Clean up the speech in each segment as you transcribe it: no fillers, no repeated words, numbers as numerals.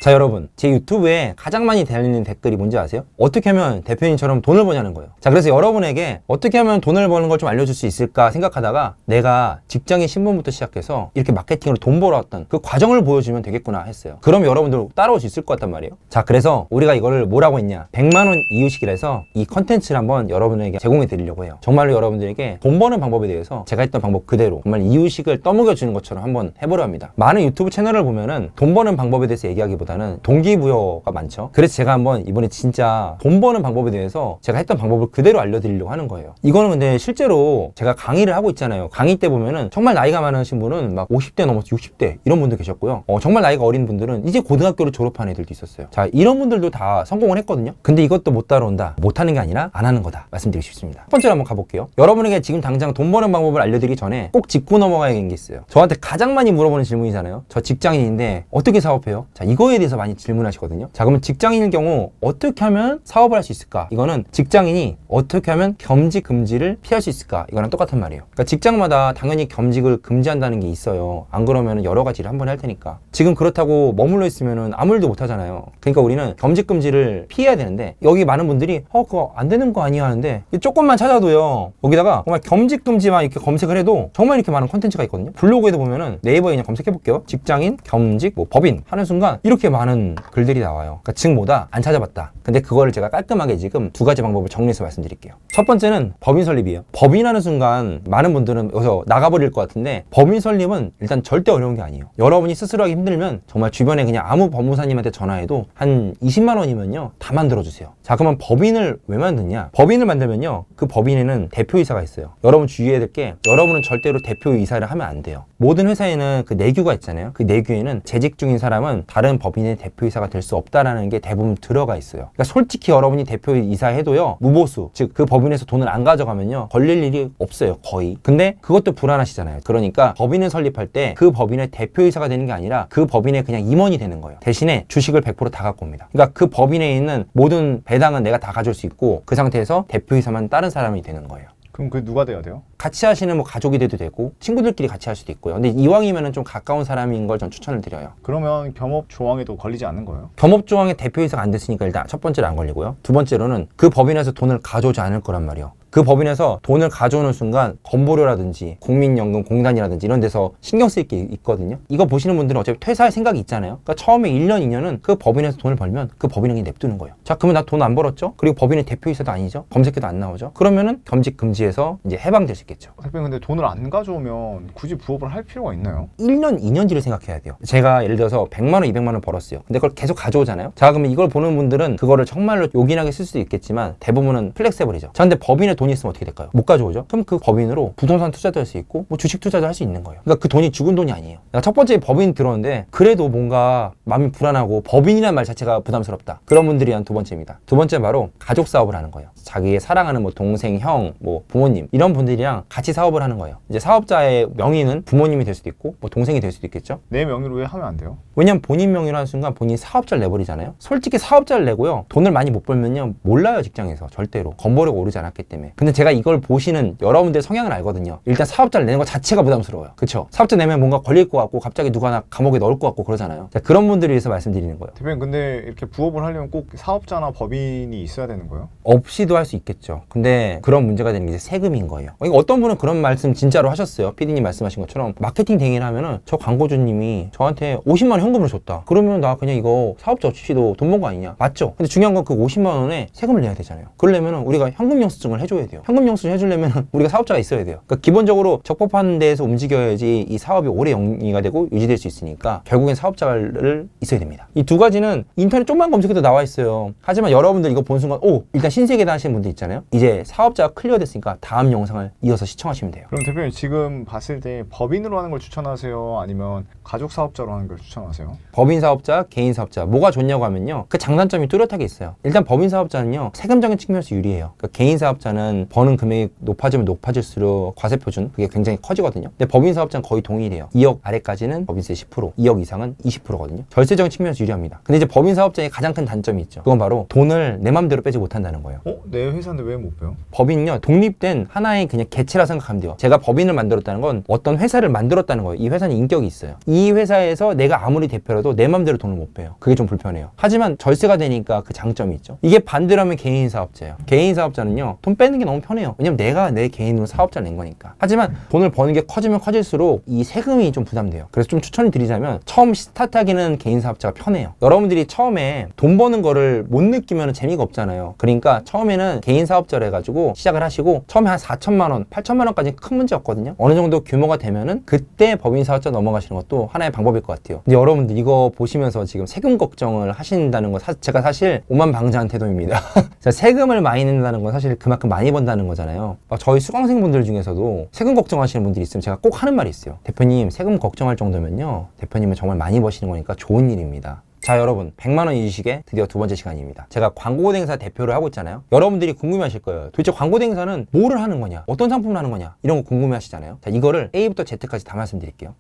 자, 여러분, 제 유튜브에 가장 많이 달리는 댓글이 뭔지 아세요? 어떻게 하면 대표님처럼 돈을 버냐는 거예요. 자, 그래서 여러분에게 어떻게 하면 돈을 버는 걸 좀 알려줄 수 있을까 생각하다가 내가 직장인 신분부터 시작해서 이렇게 마케팅으로 돈 벌어왔던 그 과정을 보여주면 되겠구나 했어요. 그럼 여러분들 따라올 수 있을 것 같단 말이에요. 자, 그래서 우리가 이거를 뭐라고 했냐, 100만원 이유식이라서 이 컨텐츠를 한번 여러분에게 제공해 드리려고 해요. 정말로 여러분들에게 돈 버는 방법에 대해서 제가 했던 방법 그대로 정말 이유식을 떠먹여 주는 것처럼 한번 해보려 합니다. 많은 유튜브 채널을 보면은 돈 버는 방법에 대해서 얘기하기보다는 동기부여가 많죠. 그래서 제가 한번 이번에 진짜 돈 버는 방법에 대해서 제가 했던 방법을 그대로 알려드리려고 하는 거예요. 이거는 근데 실제로 제가 강의를 하고 있잖아요. 강의 때 보면은 정말 나이가 많으신 분은 막 50대 넘어서 60대 이런 분들 계셨고요. 정말 나이가 어린 분들은 이제 고등학교를 졸업한 애들도 있었어요. 자, 이런 분들도 다 성공을 했거든요. 근데 이것도 못 따라온다. 못하는 게 아니라 안 하는 거다. 말씀드리고 싶습니다. 첫 번째로 한번 가볼게요. 여러분에게 지금 당장 돈 버는 방법을 알려드리기 전에 꼭 짚고 넘어가야 하는 게 있어요. 저한테 가장 많이 물어보는 질문이잖아요. 저 직장인인데 어떻게 사업해요? 자, 이거에 대해서 많이 질문하시거든요. 자, 그러면 직장인일 경우 어떻게 하면 사업을 할 수 있을까? 이거는 직장인이 어떻게 하면 겸직 금지를 피할 수 있을까? 이거랑 똑같은 말이에요. 그러니까 직장마다 당연히 겸직을 금지한다는 게 있어요. 안 그러면 여러 가지를 한번 할 테니까. 지금 그렇다고 머물러 있으면 아무 일도 못 하잖아요. 그러니까 우리는 겸직 금지를 피해야 되는데, 여기 많은 분들이 그거 안 되는 거 아니야 하는데, 조금만 찾아도요, 여기다가 정말 겸직 금지만 이렇게 검색을 해도 정말 이렇게 많은 콘텐츠가 있거든요. 블로그에도 보면은 네이버에 그냥 검색해 볼게요. 직장인, 겸직, 뭐 법인 하는 순간 이렇게 많은 글들이 나와요. 그러니까 증보다 안 찾아봤다. 근데 그거를 제가 깔끔하게 지금 두 가지 방법을 정리해서 말씀드릴게요. 첫 번째는 법인 설립이에요. 법인 하는 순간 많은 분들은 여기서 나가버릴 것 같은데, 법인 설립은 일단 절대 어려운 게 아니에요. 여러분이 스스로 하기 힘들면 정말 주변에 그냥 아무 법무사님한테 전화해도 한 20만 원이면요 다 만들어주세요. 자, 그러면 법인을 왜 만드냐? 법인을 만들면요, 그 법인에는 대표이사가 있어야 여러분 주의해야 될 게, 여러분은 절대로 대표이사를 하면 안 돼요. 모든 회사에는 그 내규가 있잖아요. 그 내규에는 재직 중인 사람은 다른 법인의 대표이사가 될 수 없다라는 게 대부분 들어가 있어요. 그러니까 솔직히 여러분이 대표이사 해도요, 무보수, 즉 그 법인에서 돈을 안 가져가면요 걸릴 일이 없어요, 거의. 근데 그것도 불안하시잖아요. 그러니까 법인을 설립할 때 그 법인의 대표이사가 되는 게 아니라 그 법인의 그냥 임원이 되는 거예요. 대신에 주식을 100% 다 갖고 옵니다. 그러니까 그 법인에 있는 모든 배당은 내가 다 가질 수 있고, 그 상태에서 대표이사만 다른 사람이 되는 거예요. 그럼 그 누가 돼야 돼요? 같이 하시는 뭐 가족이 돼도 되고 친구들끼리 같이 할 수도 있고요. 근데 이왕이면은 좀 가까운 사람인 걸 전 추천을 드려요. 그러면 겸업 조항에도 걸리지 않는 거예요? 겸업 조항에 대표이사가 안 됐으니까 일단 첫 번째로 안 걸리고요. 두 번째로는 그 법인에서 돈을 가져오지 않을 거란 말이에요. 그 법인에서 돈을 가져오는 순간 건보료라든지 국민연금 공단이라든지 이런 데서 신경 쓸 게 있거든요. 이거 보시는 분들은 어차피 퇴사할 생각이 있잖아요. 그러니까 처음에 1년, 2년은 그 법인에서 돈을 벌면 그 법인은 그냥 냅두는 거예요. 자, 그러면 나 돈 안 벌었죠? 그리고 법인의 대표이사도 아니죠? 검색해도 안 나오죠? 그러면은 겸직 금지에서 이제 해방될 수 있겠죠. 대표님, 근데 돈을 안 가져오면 굳이 부업을 할 필요가 있나요? 1년, 2년지를 생각해야 돼요. 제가 예를 들어서 100만 원, 200만 원 벌었어요. 근데 그걸 계속 가져오잖아요. 자, 그러면 이걸 보는 분들은 그거를 정말로 요긴하게 쓸 수도 있겠지만 대부분은 플렉서블이죠. 자, 근데 법인에 돈이 있으면 어떻게 될까요? 못 가져오죠? 그럼 그 법인으로 부동산 투자도 할 수 있고 뭐 주식 투자도 할 수 있는 거예요. 그러니까 그 돈이 죽은 돈이 아니에요. 내가 첫 번째 법인 들어오는데 그래도 뭔가 마음이 불안하고 법인이라는 말 자체가 부담스럽다. 그런 분들이 한 두 번째입니다. 두 번째 바로 가족 사업을 하는 거예요. 자기의 사랑하는 뭐 동생, 형, 뭐 부모님 이런 분들이랑 같이 사업을 하는 거예요. 이제 사업자의 명의는 부모님이 될 수도 있고 뭐 동생이 될 수도 있겠죠. 내 명의로 왜 하면 안 돼요? 왜냐면 본인 명의로 하는 순간 본인이 사업자를 내버리잖아요. 솔직히 사업자를 내고요, 돈을 많이 못 벌면요 몰라요. 직장에서 절대로 건보료가 오르지 않았기 때문에. 근데 제가 이걸 보시는 여러분들 성향을 알거든요. 일단 사업자를 내는 것 자체가 부담스러워요. 그쵸? 사업자 내면 뭔가 걸릴 것 같고 갑자기 누가 하나 감옥에 넣을 것 같고 그러잖아요. 자, 그런 분들을 위해서 말씀드리는 거예요. 대표님, 근데 이렇게 부업을 하려면 꼭 사업자나 법인이 있어야 되는 거예요? 없이도 할 수 있겠죠. 근데 그런 문제가 되는 게 이제 세금인 거예요. 이거 어떤 분은 그런 말씀 진짜로 하셨어요. PD님 말씀하신 것처럼 마케팅 대행을 하면은 저 광고주님이 저한테 50만 원 현금을 줬다. 그러면 나 그냥 이거 사업자 없이도 돈 번 거 아니냐? 맞죠? 근데 중요한 건 그 50만 원에 세금을 내야 되잖아요. 그러려면은 우리가 현금 영수증을 해줘야 돼요. 현금 영수증 해주려면은 우리가 사업자가 있어야 돼요. 그러니까 기본적으로 적법한 데에서 움직여야지 이 사업이 오래 영위가 되고 유지될 수 있으니까 결국엔 사업자를 있어야 됩니다. 이 두 가지는 인터넷 좀만 검색해도 나와 있어요. 하지만 여러분들 이거 본 순간 일단 신세계다 하시는 분들 있잖아요. 이제 사업자가 클리어 됐으니까 다음 영상을 이어서 시청하시면 돼요. 그럼 대표님, 지금 봤을 때 법인으로 하는 걸 추천하세요? 아니면 가족 사업자로 하는 걸 추천하세요? 법인 사업자, 개인 사업자 뭐가 좋냐고 하면요, 그 장단점이 뚜렷하게 있어요. 일단 법인 사업자는요 세금적인 측면에서 유리해요. 그러니까 개인 사업자는 버는 금액이 높아지면 높아질수록 과세표준 그게 굉장히 커지거든요. 근데 법인 사업자는 거의 동일해요. 2억 아래까지는 법인세 10%, 2억 이상은 20%거든요. 절세적인 측면에서 유리합니다. 근데 이제 법인 사업자의 가장 큰 단점이 있죠. 그건 바로 돈을 내 맘대로 빼지 못한다는 거예요. 내 내 회사인데 왜 못 배워? 법인은요, 독립된 하나의 그냥 개체라 생각하면 돼요. 제가 법인을 만들었다는 건 어떤 회사를 만들었다는 거예요. 이 회사는 인격이 있어요. 이 회사에서 내가 아무리 대표라도 내 맘대로 돈을 못 빼요. 그게 좀 불편해요. 하지만 절세가 되니까 그 장점이 있죠. 이게 반대로 하면 개인 사업자예요. 개인 사업자는요, 돈 빼는 게 너무 편해요. 왜냐면 내가 내 개인으로 사업자를 낸 거니까. 하지만 돈을 버는 게 커지면 커질수록 이 세금이 좀 부담돼요. 그래서 좀 추천을 드리자면 처음 스타트하기는 개인 사업자가 편해요. 여러분들이 처음에 돈 버는 거를 못 느끼면 재미가 없잖아요. 그러니까 처음에는 개인 사업자를 해가지고 시작을 하시고 처음에 한 4천만 원, 8천만 원까지 큰 문제 없거든요. 어느 정도 규모가 되면은 그때 법인 사업자 넘어가시는 것도 하나의 방법일 것 같아요. 근데 여러분들 이거 보시면서 지금 세금 걱정을 하신다는 거 제가 사실 오만방자한 태도입니다. 세금을 많이 낸다는 건 사실 그만큼 많이 번다는 거잖아요. 저희 수강생분들 중에서도 세금 걱정하시는 분들이 있으면 제가 꼭 하는 말이 있어요. 대표님, 세금 걱정할 정도면요, 대표님은 정말 많이 버시는 거니까 좋은 일입니다. 자, 여러분, 100만 원 이주식의 드디어 두 번째 시간입니다. 제가 광고대행사 대표를 하고 있잖아요. 여러분들이 궁금해하실 거예요. 도대체 광고대행사는 뭐를 하는 거냐, 어떤 상품을 하는 거냐, 이런 거 궁금해하시잖아요. 자, 이거를 A부터 Z까지 다 말씀드릴게요.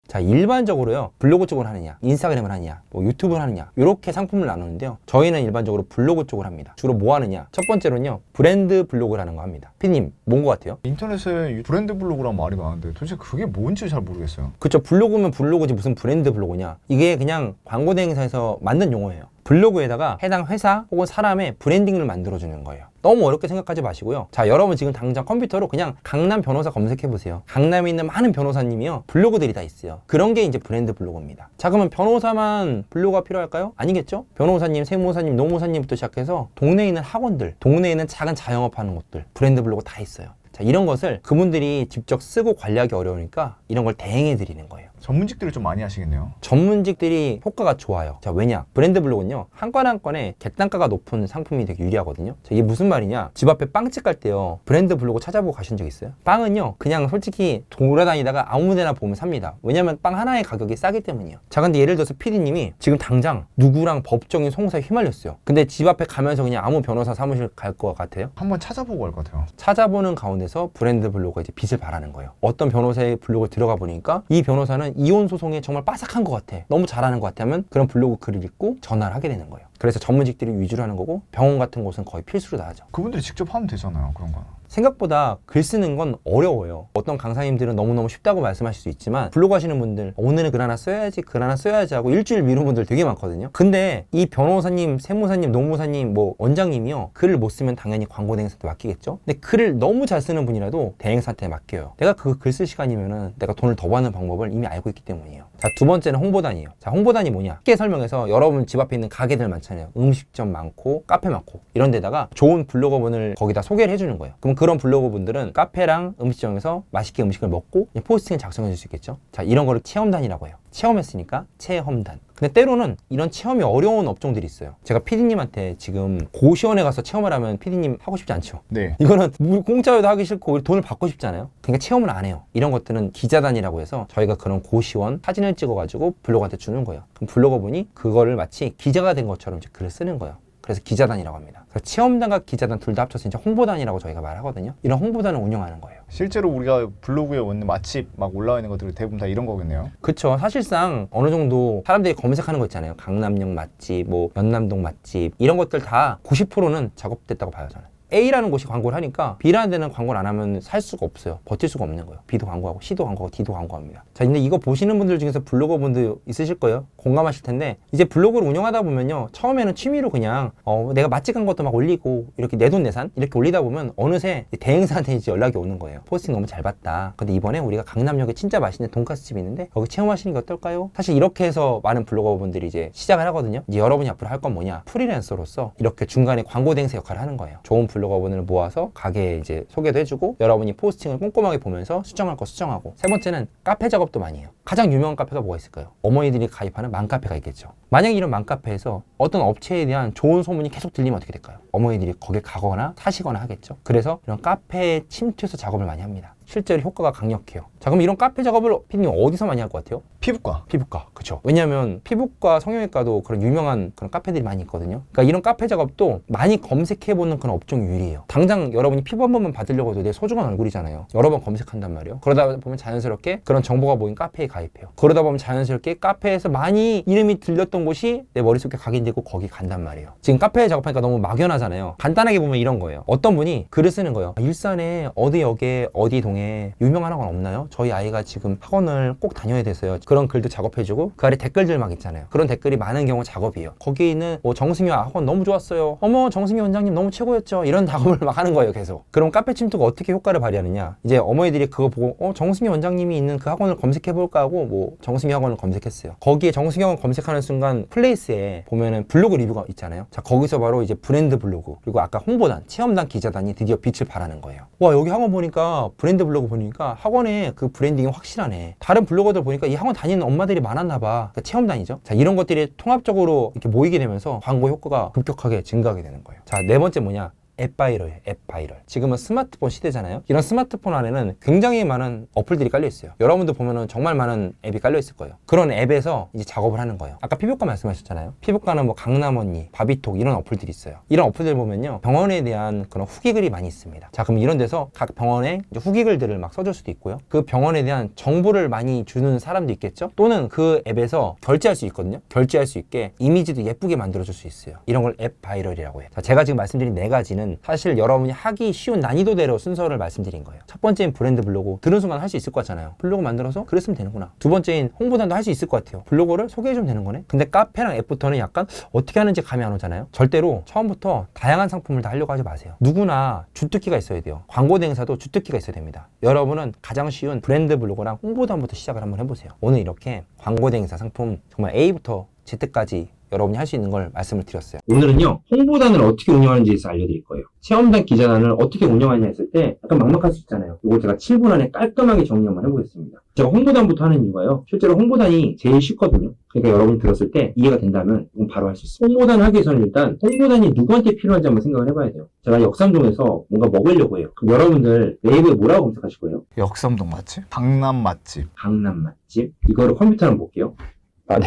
자, 일반적으로요, 블로그 쪽을 하느냐, 인스타그램을 하느냐, 뭐 유튜브를 하느냐, 이렇게 상품을 나누는데요. 저희는 일반적으로 블로그 쪽을 합니다. 주로 뭐 하느냐? 첫 번째로는요, 브랜드 블로그를 하는 거 합니다. 피디님, 뭔 거 같아요? 인터넷에 브랜드 블로그란 말이 많은데 도대체 그게 뭔지 잘 모르겠어요. 그쵸, 블로그면 블로그지 무슨 브랜드 블로그냐. 이게 그냥 광고대행사에서 만든 용어예요. 블로그에다가 해당 회사 혹은 사람의 브랜딩을 만들어주는 거예요. 너무 어렵게 생각하지 마시고요. 자, 여러분 지금 당장 컴퓨터로 그냥 강남 변호사 검색해보세요. 강남에 있는 많은 변호사님이요, 블로그들이 다 있어요. 그런 게 이제 브랜드 블로그입니다. 자, 그러면 변호사만 블로그가 필요할까요? 아니겠죠? 변호사님, 세무사님, 노무사님부터 시작해서 동네에 있는 학원들, 동네에 있는 작은 자영업하는 곳들, 브랜드 블로그 다 있어요. 자, 이런 것을 그분들이 직접 쓰고 관리하기 어려우니까 이런 걸 대행해 드리는 거예요. 전문직들을 좀 많이 하시겠네요. 전문직들이 효과가 좋아요. 자, 왜냐? 브랜드 블로그는요, 한 건 한 건에 객단가가 높은 상품이 되게 유리하거든요. 자, 이게 무슨 말이냐? 집 앞에 빵집 갈 때요, 브랜드 블로그 찾아보고 가신 적 있어요? 빵은요, 그냥 솔직히 돌아다니다가 아무 데나 보면 삽니다. 왜냐면 빵 하나의 가격이 싸기 때문이에요. 자, 근데 예를 들어서 PD님이 지금 당장 누구랑 법정인 송사에 휘말렸어요. 근데 집 앞에 가면서 그냥 아무 변호사 사무실 갈 것 같아요? 한번 찾아보고 갈 것 같아요. 찾아보는 가운데서 브랜드 블로그가 이제 빛을 발하는 거예요. 어떤 변호사의 블로그에 들어가 보니까 이 변호사는 이혼 소송에 정말 빠삭한 것 같아, 너무 잘하는 것 같아 하면 그런 블로그 글을 읽고 전화를 하게 되는 거예요. 그래서 전문직들이 위주로 하는 거고, 병원 같은 곳은 거의 필수로 다 하죠. 그분들이 직접 하면 되잖아요, 그런 거. 생각보다 글 쓰는 건 어려워요. 어떤 강사님들은 너무너무 쉽다고 말씀하실 수 있지만, 블로그 하시는 분들 오늘은 글 하나 써야지, 글 하나 써야지 하고 일주일 미룬 분들 되게 많거든요. 근데 이 변호사님, 세무사님, 노무사님, 뭐 원장님이요, 글을 못 쓰면 당연히 광고 대행사한테 맡기겠죠. 근데 글을 너무 잘 쓰는 분이라도 대행사한테 맡겨요. 내가 그 글 쓸 시간이면은 내가 돈을 더 받는 방법을 이미 알고 있기 때문이에요. 자, 두 번째는 홍보단이에요. 자, 홍보단이 뭐냐? 쉽게 설명해서, 여러분 집 앞에 있는 가게들 많잖아요. 음식점 많고 카페 많고 이런 데다가 좋은 블로거분을 거기다 소개를 해주는 거예요. 그럼 그런 블로거분들은 카페랑 음식점에서 맛있게 음식을 먹고 포스팅을 작성해 줄 수 있겠죠. 자, 이런 거를 체험단이라고 해요. 체험했으니까 체험단. 근데 때로는 이런 체험이 어려운 업종들이 있어요. 제가 PD님한테 지금 고시원에 가서 체험을 하면 PD님 하고 싶지 않죠? 네. 이거는 공짜로도 하기 싫고 돈을 받고 싶잖아요. 그러니까 체험을 안 해요. 이런 것들은 기자단이라고 해서 저희가 그런 고시원 사진을 찍어가지고 블로거한테 주는 거예요. 그럼 블로거분이 그거를 마치 기자가 된 것처럼 이제 글을 쓰는 거예요. 그래서 기자단이라고 합니다. 그래서 체험단과 기자단 둘 다 합쳐서 이제 홍보단이라고 저희가 말하거든요. 이런 홍보단을 운영하는 거예요. 실제로 우리가 블로그에 있는 맛집 막 올라와 있는 것들이 대부분 다 이런 거겠네요. 그쵸. 사실상 어느 정도 사람들이 검색하는 거 있잖아요. 강남역 맛집, 뭐 연남동 맛집, 이런 것들 다 90%는 작업됐다고 봐요, 저는. A라는 곳이 광고를 하니까 B라는 데는 광고를 안 하면 살 수가 없어요. 버틸 수가 없는 거예요. B도 광고하고 C도 광고하고 D도 광고합니다. 자, 근데 이거 보시는 분들 중에서 블로거 분들 있으실 거예요. 공감하실 텐데, 이제 블로그를 운영하다 보면요, 처음에는 취미로 그냥 내가 맛집 간 것도 막 올리고 이렇게 내돈내산 이렇게 올리다 보면 어느새 대행사한테 이제 연락이 오는 거예요. 포스팅 너무 잘 봤다. 근데 이번에 우리가 강남역에 진짜 맛있는 돈가스 집이 있는데 여기 체험하시는 게 어떨까요? 사실 이렇게 해서 많은 블로거 분들이 이제 시작을 하거든요. 이제 여러분이 앞으로 할 건 뭐냐? 프리랜서로서 이렇게 중간에 광고 대행사 역할을 하는 거예요. 좋은 블로거분을 모아서 가게에 이제 소개도 해주고, 여러분이 포스팅을 꼼꼼하게 보면서 수정할 거 수정하고. 세 번째는 카페 작업도 많이 해요. 가장 유명한 카페가 뭐가 있을까요? 어머니들이 가입하는 맘카페가 있겠죠. 만약에 이런 맘카페에서 어떤 업체에 대한 좋은 소문이 계속 들리면 어떻게 될까요? 어머니들이 거기에 가거나 사시거나 하겠죠. 그래서 이런 카페에 침투해서 작업을 많이 합니다. 실제로 효과가 강력해요. 자, 그럼 이런 카페 작업을 피디님 어디서 많이 할 것 같아요? 피부과. 피부과, 그쵸. 왜냐면 피부과, 성형외과도 그런 유명한 그런 카페들이 많이 있거든요. 그러니까 이런 카페 작업도 많이 검색해보는 그런 업종 유일이에요. 당장 여러분이 피부 한 번만 받으려고 해도 내 소중한 얼굴이잖아요. 여러 번 검색한단 말이에요. 그러다 보면 자연스럽게 그런 정보가 모인 카페에 가입해요. 그러다 보면 자연스럽게 카페에서 많이 이름이 들렸던 곳이 내 머릿속에 각인되고 거기 간단 말이에요. 지금 카페에 작업하니까 너무 막연하잖아요. 간단하게 보면 이런 거예요. 어떤 분이 글을 쓰는 거예요. 일산에 어디 역에 어디 동에 유명한 학원 없나요? 저희 아이가 지금 학원을 꼭 다녀야 돼서요. 그런 글도 작업해주고 그 아래 댓글들 막 있잖아요. 그런 댓글이 많은 경우 작업이에요. 거기에 있는 뭐 정승효 학원 너무 좋았어요. 어머 정승효 원장님 너무 최고였죠. 이런 작업을 막 하는 거예요. 계속. 그럼 카페 침투가 어떻게 효과를 발휘하느냐. 이제 어머니들이 그거 보고 정승효 원장님이 있는 그 학원을 검색해볼까 하고 뭐 정승효 학원을 검색했어요. 거기에 정승효 학원 검색하는 순간 플레이스에 보면은 블로그 리뷰가 있잖아요. 자 거기서 바로 이제 브랜드 블로그 그리고 아까 홍보단, 체험단 기자단이 드디어 빛을 발하는 거예요. 와 여기 학원 보니까 브랜드 블로그 보니까 학원의 그 브랜딩이 확실하네. 다른 블로거들 보니까 이 학원 다니는 엄마들이 많았나 봐. 그러니까 체험단이죠. 자 이런 것들이 통합적으로 이렇게 모이게 되면서 광고 효과가 급격하게 증가하게 되는 거예요. 자 네 번째 뭐냐? 앱 바이럴이에요. 앱 바이럴. 지금은 스마트폰 시대잖아요. 이런 스마트폰 안에는 굉장히 많은 어플들이 깔려 있어요. 여러분들 보면은 정말 많은 앱이 깔려 있을 거예요. 그런 앱에서 이제 작업을 하는 거예요. 아까 피부과 말씀하셨잖아요. 피부과는 뭐 강남 언니, 바비톡 이런 어플들이 있어요. 이런 어플들 보면요. 병원에 대한 그런 후기글이 많이 있습니다. 자 그럼 이런 데서 각 병원에 이제 후기글들을 막 써줄 수도 있고요. 그 병원에 대한 정보를 많이 주는 사람도 있겠죠. 또는 그 앱에서 결제할 수 있거든요. 결제할 수 있게 이미지도 예쁘게 만들어줄 수 있어요. 이런 걸 앱 바이럴이라고 해요. 자 제가 지금 말씀드린 네 가지는 사실 여러분이 하기 쉬운 난이도대로 순서를 말씀드린 거예요. 첫 번째인 브랜드 블로그 들은 순간 할 수 있을 것 같잖아요. 블로그 만들어서 글을 쓰면 되는구나. 두 번째인 홍보단도 할 수 있을 것 같아요. 블로그를 소개해주면 되는 거네. 근데 카페랑 앱부터는 약간 어떻게 하는지 감이 안 오잖아요. 절대로 처음부터 다양한 상품을 다 하려고 하지 마세요. 누구나 주특기가 있어야 돼요. 광고 대행사도 주특기가 있어야 됩니다. 여러분은 가장 쉬운 브랜드 블로그랑 홍보단부터 시작을 한번 해보세요. 오늘 이렇게 광고 대행사 상품 정말 A부터 Z까지 여러분이 할 수 있는 걸 말씀을 드렸어요. 오늘은요, 홍보단을 어떻게 운영하는지에 대해서 알려드릴 거예요. 체험단 기자단을 어떻게 운영하냐 했을 때 약간 막막할 수 있잖아요. 이거 제가 7분 안에 깔끔하게 정리 한번 해보겠습니다. 제가 홍보단부터 하는 이유가요. 실제로 홍보단이 제일 쉽거든요. 그러니까 여러분이 들었을 때 이해가 된다면 이건 바로 할 수 있어요. 홍보단을 하기 위해서는 일단 홍보단이 누구한테 필요한지 한번 생각을 해봐야 돼요. 제가 역삼동에서 뭔가 먹으려고 해요. 그럼 여러분들 네이버에 뭐라고 검색하실 거예요? 역삼동 맛집? 강남 맛집. 강남 맛집. 이거를 컴퓨터로 한번 볼게요.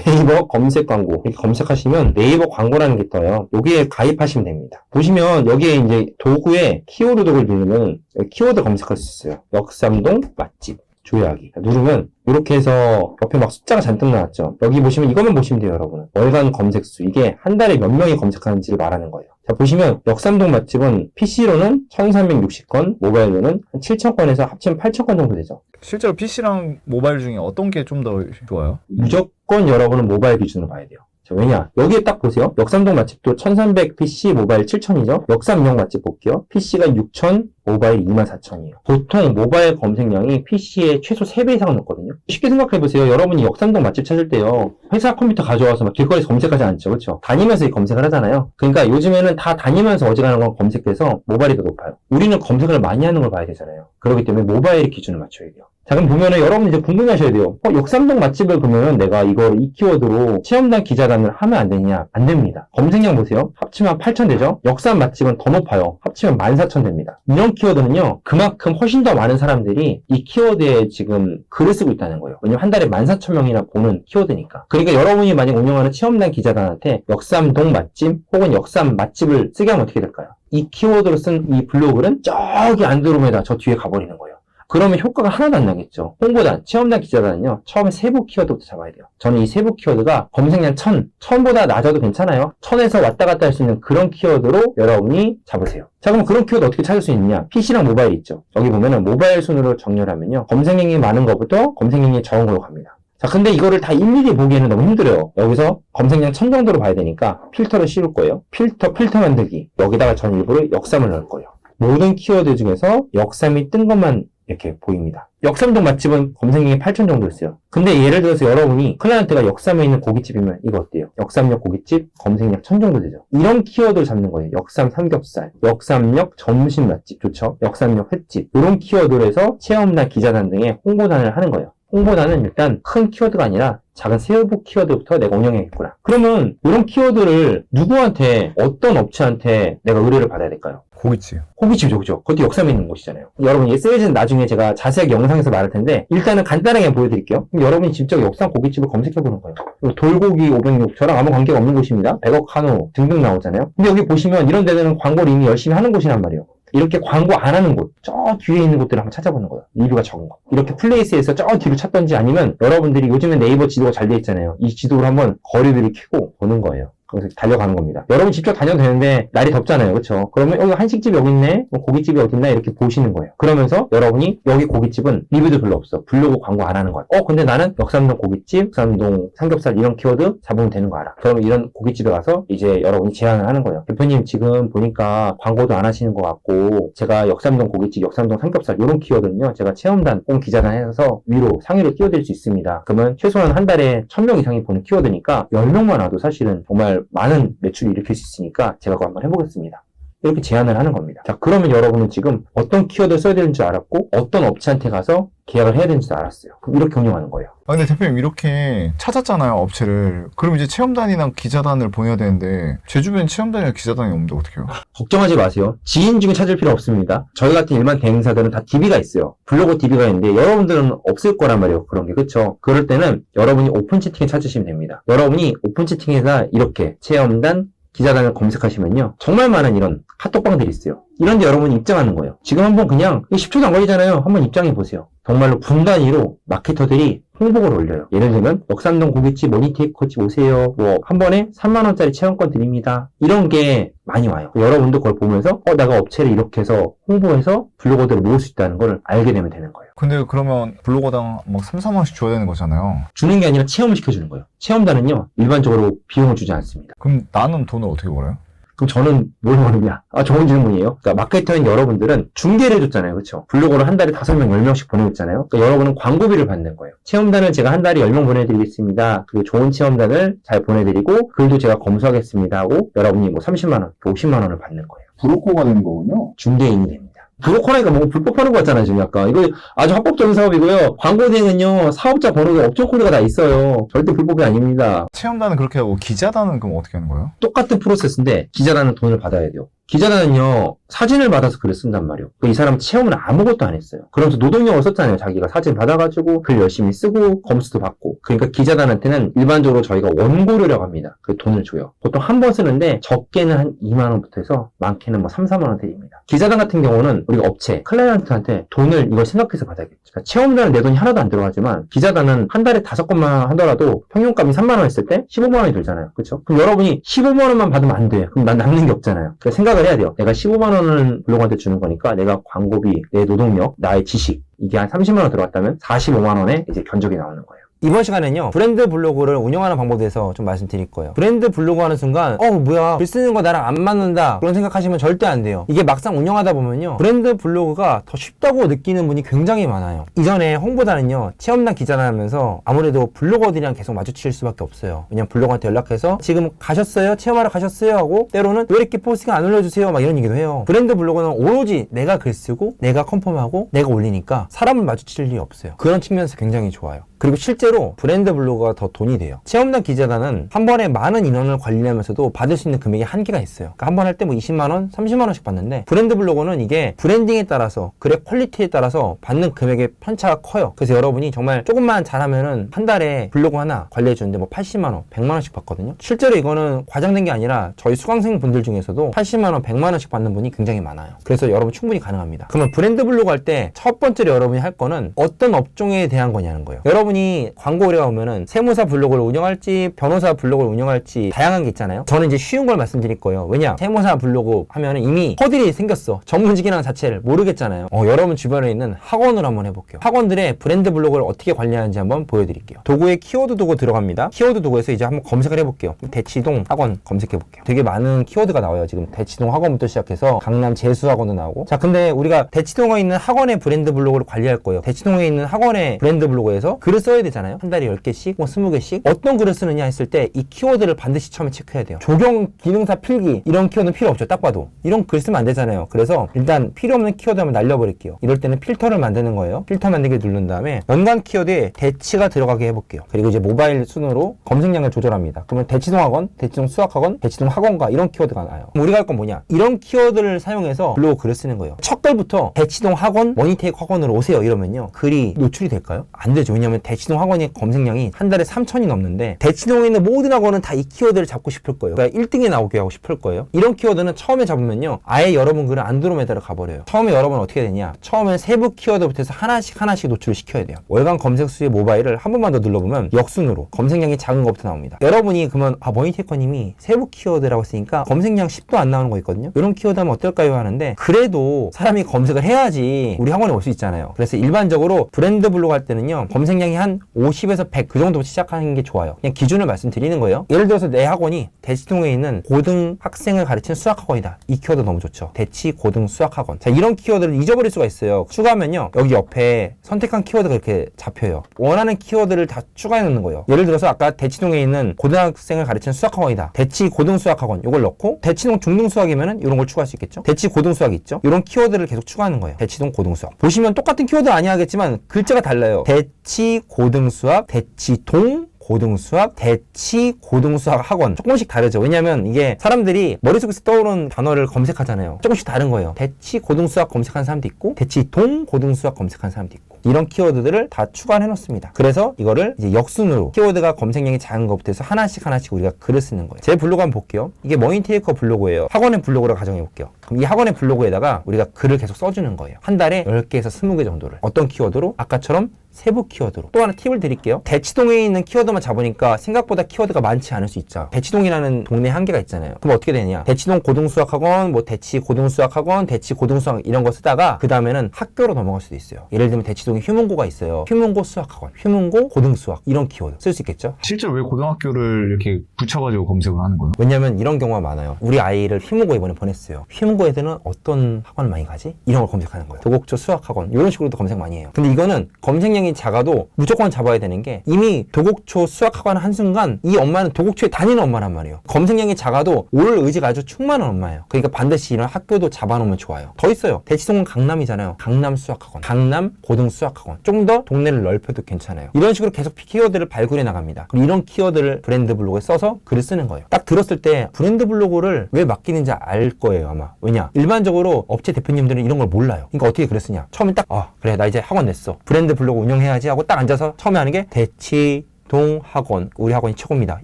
네이버 검색 광고 이렇게 검색하시면 네이버 광고라는 게 떠요. 여기에 가입하시면 됩니다. 보시면 여기에 이제 도구에 키워드를 누르면 키워드 검색할 수 있어요. 역삼동 맛집 조회하기 누르면 이렇게 해서 옆에 막 숫자가 잔뜩 나왔죠. 여기 보시면 이것만 보시면 돼요, 여러분. 월간 검색수 이게 한 달에 몇 명이 검색하는지를 말하는 거예요. 자 보시면 역삼동 맛집은 PC로는 1360건, 모바일로는 한 7000건에서 합치면 8000건 정도 되죠. 실제로 PC랑 모바일 중에 어떤 게 좀 더 좋아요? 무조건 여러분은 모바일 기준으로 봐야 돼요. 자, 왜냐? 여기에 딱 보세요. 역삼동 맛집도 1300 PC, 모바일 7000이죠. 역삼역 맛집 볼게요. PC가 6000, 모바일 24000이에요. 보통 모바일 검색량이 PC에 최소 3배 이상은 넣거든요. 쉽게 생각해보세요. 여러분이 역삼동 맛집 찾을 때요. 회사 컴퓨터 가져와서 막 길거리에서 검색하지 않죠. 그렇죠? 다니면서 검색을 하잖아요. 그러니까 요즘에는 다 다니면서 어지간한 건 검색돼서 모바일이 더 높아요. 우리는 검색을 많이 하는 걸 봐야 되잖아요. 그렇기 때문에 모바일 기준을 맞춰야 돼요. 자, 그럼 보면은 여러분 이제 궁금해하셔야 돼요. 역삼동 맛집을 보면은 내가 이걸 이 키워드로 체험단 기자단을 하면 안 되냐? 안 됩니다. 검색량 보세요. 합치면 8000 되죠? 역삼 맛집은 더 높아요. 합치면 14000 됩니다. 이런 키워드는요, 그만큼 훨씬 더 많은 사람들이 이 키워드에 지금 글을 쓰고 있다는 거예요. 왜냐면 한 달에 14000명이나 보는 키워드니까. 그러니까 여러분이 만약 운영하는 체험단 기자단한테 역삼동 맛집 혹은 역삼 맛집을 쓰게 하면 어떻게 될까요? 이 키워드로 쓴 이 블로그는 저기 안드로메다 저 뒤에 가버리는 거예요. 그러면 효과가 하나도 안 나겠죠. 홍보단, 체험단 기자단은요, 처음에 세부 키워드부터 잡아야 돼요. 저는 이 세부 키워드가 검색량 1000보다 낮아도 괜찮아요. 1000에서 왔다 갔다 할 수 있는 그런 키워드로 여러분이 잡으세요. 자, 그럼 그런 키워드 어떻게 찾을 수 있느냐? PC랑 모바일 있죠. 여기 보면은 모바일 순으로 정렬하면요, 검색량이 많은 것부터 검색량이 적은 걸로 갑니다. 자, 근데 이거를 다 일일이 보기에는 너무 힘들어요. 여기서 검색량 1000 정도로 봐야 되니까 필터를 씌울 거예요. 필터 만들기. 여기다가 전 일부러 역삼을 넣을 거예요. 모든 키워드 중에서 역삼이 뜬 것만 이렇게 보입니다. 역삼동 맛집은 검색량이 8000 정도 있어요. 근데 예를 들어서 여러분이 클라이언트가 역삼에 있는 고깃집이면 이거 어때요? 역삼역 고깃집 검색량 1000 정도 되죠. 이런 키워드를 잡는 거예요. 역삼 삼겹살, 역삼역 점심 맛집 좋죠? 역삼역 횟집 이런 키워드로 해서 체험단, 기자단 등의 홍보단을 하는 거예요. 홍보단은 일단 큰 키워드가 아니라 작은 세부 키워드부터 내가 운영해야겠구나. 그러면 이런 키워드를 누구한테, 어떤 업체한테 내가 의뢰를 받아야 될까요? 고깃집. 호기집이죠, 그죠? 그것도 역삼에 있는 곳이잖아요. 여러분, 이 세일즈는 나중에 제가 자세하게 영상에서 말할 텐데, 일단은 간단하게 보여드릴게요. 그럼 여러분이 직접 역삼 고깃집을 검색해보는 거예요. 돌고기 506, 저랑 아무 관계가 없는 곳입니다. 100억 한우 등등 나오잖아요. 근데 여기 보시면 이런 데는 광고를 이미 열심히 하는 곳이란 말이에요. 이렇게 광고 안 하는 곳, 저 뒤에 있는 곳들을 한번 찾아보는 거예요. 리뷰가 적은 거. 이렇게 플레이스에서 저 뒤로 찾던지 아니면 여러분들이 요즘에 네이버 지도가 잘 돼 있잖아요. 이 지도를 한번 거리들을 켜고 보는 거예요. 거기서 달려가는 겁니다. 여러분 직접 다녀도 되는데 날이 덥잖아요. 그렇죠? 그러면 여기 한식집이 여기 있네? 뭐 고깃집이 어디 있나? 이렇게 보시는 거예요. 그러면서 여러분이 여기 고깃집은 리뷰도 별로 없어. 블로그 광고 안 하는 거야. 근데 나는 역삼동 고깃집, 역삼동 삼겹살 이런 키워드 잡으면 되는 거 알아. 그러면 이런 고깃집에 가서 이제 여러분이 제안을 하는 거예요. 대표님 지금 보니까 광고도 안 하시는 것 같고 제가 역삼동 고깃집, 역삼동 삼겹살 이런 키워드는요. 제가 체험단, 홈 기자단 해서 위로 상위로 띄워드릴 수 있습니다. 그러면 최소한 한 달에 1000명 이상이 보는 키워드니까 10명만 와도 사실은 정말 많은 매출을 일으킬 수 있으니까 제가 그거 한번 해보겠습니다. 이렇게 제안을 하는 겁니다. 자, 그러면 여러분은 지금 어떤 키워드를 써야 되는지 알았고 어떤 업체한테 가서 계약을 해야 되는지도 알았어요. 그럼 이렇게 운영하는 거예요. 근데 대표님 이렇게 찾았잖아요, 업체를. 그럼 이제 체험단이나 기자단을 보내야 되는데 제 주변에 체험단이나 기자단이 없는데 어떻게 해요? 걱정하지 마세요. 지인 중에 찾을 필요 없습니다. 저희 같은 일반 대행사들은 다 DB가 있어요. 블로그 DB가 있는데 여러분들은 없을 거란 말이에요. 그런 게. 그쵸? 그럴 때는 여러분이 오픈 채팅에 찾으시면 됩니다. 여러분이 오픈 채팅에서 이렇게 체험단, 기자단을 검색하시면요. 정말 많은 이런 카톡방들이 있어요. 이런데 여러분이 입장하는 거예요. 지금 한번 그냥 10초도 안 걸리잖아요. 한번 입장해 보세요. 정말로 분 단위로 마케터들이 홍보를 올려요. 예를 들면 역삼동 고깃집 모니테이커집 오세요. 뭐 한 번에 3만원짜리 체험권 드립니다. 이런 게 많이 와요. 여러분도 그걸 보면서 내가 업체를 이렇게 해서 홍보해서 블로거들을 모을 수 있다는 걸 알게 되면 되는 거예요. 근데 그러면 블로거당 막 3, 4만원씩 줘야 되는 거잖아요. 주는 게 아니라 체험을 시켜주는 거예요. 체험단은요. 일반적으로 비용을 주지 않습니다. 그럼 나는 돈을 어떻게 벌어요? 그럼 저는 뭘 모르냐? 좋은 질문이에요. 그러니까 마케터인 여러분들은 중개를 해줬잖아요. 그렇죠? 블로거를 한 달에 5명, 10명씩 보내고 있잖아요. 그러니까 여러분은 광고비를 받는 거예요. 체험단을 제가 한 달에 10명 보내드리겠습니다. 그리고 좋은 체험단을 잘 보내드리고 글도 제가 검수하겠습니다 하고 여러분이 뭐 30만 원, 50만 원을 받는 거예요. 브로커가 되는 거군요. 중개인이 됩니다. 브로커라니까 뭐 불법하는 거 같잖아요, 지금 약간. 이거 아주 합법적인 사업이고요. 광고 대행은요, 사업자 번호에 업종 코드가 다 있어요. 절대 불법이 아닙니다. 체험단은 그렇게 하고 기자단은 그럼 어떻게 하는 거예요? 똑같은 프로세스인데 기자단은 돈을 받아야 돼요. 기자단은요, 사진을 받아서 글을 쓴단 말이에요. 이 사람은 체험을 아무것도 안 했어요. 그러면서 노동력을 썼잖아요. 자기가 사진 받아가지고 글 열심히 쓰고 검수도 받고. 그러니까 기자단한테는 일반적으로 저희가 원고료라고 합니다. 그 돈을 줘요. 보통 한 번 쓰는데 적게는 한 2만 원부터 해서 많게는 뭐 3, 4만 원 드립니다. 기자단 같은 경우는 우리가 업체, 클라이언트한테 돈을 이걸 생각해서 받아야겠죠. 그러니까 체험단은 내 돈이 하나도 안 들어가지만 기자단은 한 달에 5건만 하더라도 평균값이 3만 원 했을 때 15만 원이 들잖아요. 그렇죠? 그럼 여러분이 15만 원만 받으면 안 돼. 그럼 난 남는 게 없잖아요. 그러니까 생각을 해야 돼요. 내가 15만 원을 블로그한테 주는 거니까 내가 광고비, 내 노동력, 나의 지식 이게 한 30만 원 들어갔다면 45만 원에 이제 견적이 나오는 거예요. 이번 시간에는요, 브랜드 블로그를 운영하는 방법에 대해서 좀 말씀드릴 거예요. 브랜드 블로그 하는 순간, 뭐야, 글 쓰는 거 나랑 안 맞는다. 그런 생각하시면 절대 안 돼요. 이게 막상 운영하다 보면요, 브랜드 블로그가 더 쉽다고 느끼는 분이 굉장히 많아요. 이전에 홍보단은요, 체험단 기자단 하면서 아무래도 블로거들이랑 계속 마주칠 수밖에 없어요. 왜냐면 블로거한테 연락해서, 지금 가셨어요? 체험하러 가셨어요? 하고, 때로는 왜 이렇게 포스팅 안 올려주세요? 막 이런 얘기도 해요. 브랜드 블로그는 오로지 내가 글 쓰고, 내가 컨펌하고, 내가 올리니까 사람을 마주칠 일이 없어요. 그런 측면에서 굉장히 좋아요. 그리고 실제로 브랜드 블로그가 더 돈이 돼요. 체험단 기자단은 한 번에 많은 인원을 관리하면서도 받을 수 있는 금액이 한계가 있어요. 그러니까 한 번 할 때 뭐 20만 원, 30만 원씩 받는데 브랜드 블로그는 이게 브랜딩에 따라서 글의 퀄리티에 따라서 받는 금액의 편차가 커요. 그래서 여러분이 정말 조금만 잘하면은 한 달에 블로그 하나 관리해 주는데 뭐 80만 원, 100만 원씩 받거든요. 실제로 이거는 과장된 게 아니라 저희 수강생 분들 중에서도 80만 원, 100만 원씩 받는 분이 굉장히 많아요. 그래서 여러분 충분히 가능합니다. 그러면 브랜드 블로그 할 때 첫 번째로 여러분이 할 거는 어떤 업종에 대한 거냐는 거예요. 여러분이 광고 의뢰가 오면은 세무사 블로그를 운영할지 변호사 블로그를 운영할지 다양한 게 있잖아요. 저는 이제 쉬운 걸 말씀드릴 거예요. 왜냐? 세무사 블로그 하면은 이미 허들이 생겼어. 전문직이라는 자체를 모르겠잖아요. 여러분 주변에 있는 학원을 한번 해볼게요. 학원들의 브랜드 블로그를 어떻게 관리하는지 한번 보여드릴게요. 도구에 키워드 도구 들어갑니다. 키워드 도구에서 이제 한번 검색을 해볼게요. 대치동 학원 검색해볼게요. 되게 많은 키워드가 나와요. 지금 대치동 학원부터 시작해서 강남 재수학원도 나오고. 자, 근데 우리가 대치동에 있는 학원의 브랜드 블로그를 관리할 거예요. 대치동에 있는 학원의 브랜드 블로그에서 글을 글을 써야 되잖아요. 한 달에 10개씩, 뭐 20개씩. 어떤 글을 쓰느냐 했을 때 이 키워드를 반드시 처음에 체크해야 돼요. 조경, 기능사, 필기 이런 키워드는 필요 없죠. 딱 봐도. 이런 글 쓰면 안 되잖아요. 그래서 일단 필요 없는 키워드 한번 날려버릴게요. 이럴 때는 필터를 만드는 거예요. 필터 만들기 누른 다음에 연관 키워드에 대치가 들어가게 해볼게요. 그리고 이제 모바일 순으로 검색량을 조절합니다. 그러면 대치동 학원, 대치동 수학학원, 대치동 학원가 이런 키워드가 나와요. 우리가 할 건 뭐냐? 이런 키워드를 사용해서 블로그 글을 쓰는 거예요. 첫 글부터 대치동 학원, 머니테이크 학원으로 오세요 이러면요. 글이 노출이 될까요? 안 되죠. 왜냐하면 대치동 학원의 검색량이 한 달에 3,000이 넘는데 대치동에 있는 모든 학원은 다 이 키워드를 잡고 싶을 거예요. 그러니까 1등에 나오게 하고 싶을 거예요. 이런 키워드는 처음에 잡으면요. 아예 여러분 글은 안드로메다로 가버려요. 처음에 여러분 어떻게 되냐? 처음엔 세부 키워드부터 해서 하나씩 노출을 시켜야 돼요. 월간 검색 수의 모바일을 한 번만 더 눌러보면 역순으로 검색량이 작은 것부터 나옵니다. 여러분이 그러면 머니테이커님이 세부 키워드라고 했으니까 검색량 10도 안 나오는 거 있거든요. 이런 키워드 하면 어떨까요? 하는데 그래도 사람이 검색을 해야지 우리 학원에 올 수 있잖아요. 그래서 일반적으로 브랜드 블로그 할 때는요. 검색량이 한 50에서 100 그 정도부터 시작하는 게 좋아요. 그냥 기준을 말씀드리는 거예요. 예를 들어서 내 학원이 대치동에 있는 고등 학생을 가르치는 수학학원이다. 이 키워드 너무 좋죠. 대치 고등 수학학원. 자, 이런 키워드를 잊어버릴 수가 있어요. 추가하면요. 여기 옆에 선택한 키워드가 이렇게 잡혀요. 원하는 키워드를 다 추가해 놓는 거예요. 예를 들어서 아까 대치동에 있는 고등학생을 가르치는 수학학원이다. 대치 고등 수학학원. 이걸 넣고 대치동 중등 수학이면은 이런 걸 추가할 수 있겠죠. 대치 고등 수학 있죠. 이런 키워드를 계속 추가하는 거예요. 대치동 고등 수학. 보시면 똑같은 키워드 아니야겠지만 글자가 달라요. 대치 고등 수학, 대치동 고등수학, 대치 고등수학 학원 조금씩 다르죠. 왜냐하면 이게 사람들이 머릿속에서 떠오르는 단어를 검색하잖아요. 조금씩 다른 거예요. 대치 고등수학 검색하는 사람도 있고 대치 동 고등수학 검색하는 사람도 있고 이런 키워드들을 다 추가해 놓습니다. 그래서 이거를 이제 역순으로 키워드가 검색량이 작은 것부터 해서 하나씩 우리가 글을 쓰는 거예요. 제 블로그 한번 볼게요. 이게 머니테이커 블로그예요. 학원의 블로그라고 가정해 볼게요. 그럼 이 학원의 블로그에다가 우리가 글을 계속 써주는 거예요. 한 달에 10개에서 20개 정도를. 어떤 키워드로? 아까처럼 세부 키워드로. 또 하나 팁을 드릴게요. 대치동에 있는 키워드만 잡으니까 생각보다 키워드가 많지 않을 수 있죠. 대치동이라는 동네 한계가 있잖아요. 그럼 어떻게 되냐? 대치동 고등수학학원, 뭐 대치 고등수학학원, 대치 고등수학 이런 거 쓰다가 그 다음에는 학교로 넘어갈 수도 있어요. 예를 들면 대치동에 휴문고가 있어요. 휴문고 수학학원, 휴문고 고등수학 이런 키워드 쓸 수 있겠죠? 실제로 왜 고등학교를 이렇게 붙여가지고 검색을 하는 거예요? 왜냐면 이런 경우가 많아요. 우리 아이를 휴문고 이번에 보냈어요. 휴문고 애들은 어떤 학원을 많이 가지? 이런 걸 검색하는 거예요. 도곡초 수학학원 이런 식으로도 검색 많이 해요. 근데 이거는 검색량이 작아도 무조건 잡아야 되는 게 이미 도곡초 수학학원 한순간 이 엄마는 도곡초에 다니는 엄마란 말이에요. 검색량이 작아도 올 의지가 아주 충만한 엄마예요. 그러니까 반드시 이런 학교도 잡아놓으면 좋아요. 더 있어요. 대치동은 강남이잖아요. 강남 수학학원, 강남 고등 수학학원. 좀 더 동네를 넓혀도 괜찮아요. 이런 식으로 계속 키워드를 발굴해 나갑니다. 그리고 이런 키워드를 브랜드 블로그에 써서 글을 쓰는 거예요. 딱 들었을 때 브랜드 블로그를 왜 맡기는지 알 거예요 아마. 왜냐? 일반적으로 업체 대표님들은 이런 걸 몰라요. 그러니까 어떻게 그랬으냐? 처음에 딱 그래 나 이제 학원 냈어. 브랜드 블로그 운영해야지 하고 딱 앉아서 처음에 하는 게 대치동 학원, 우리 학원이 최고입니다.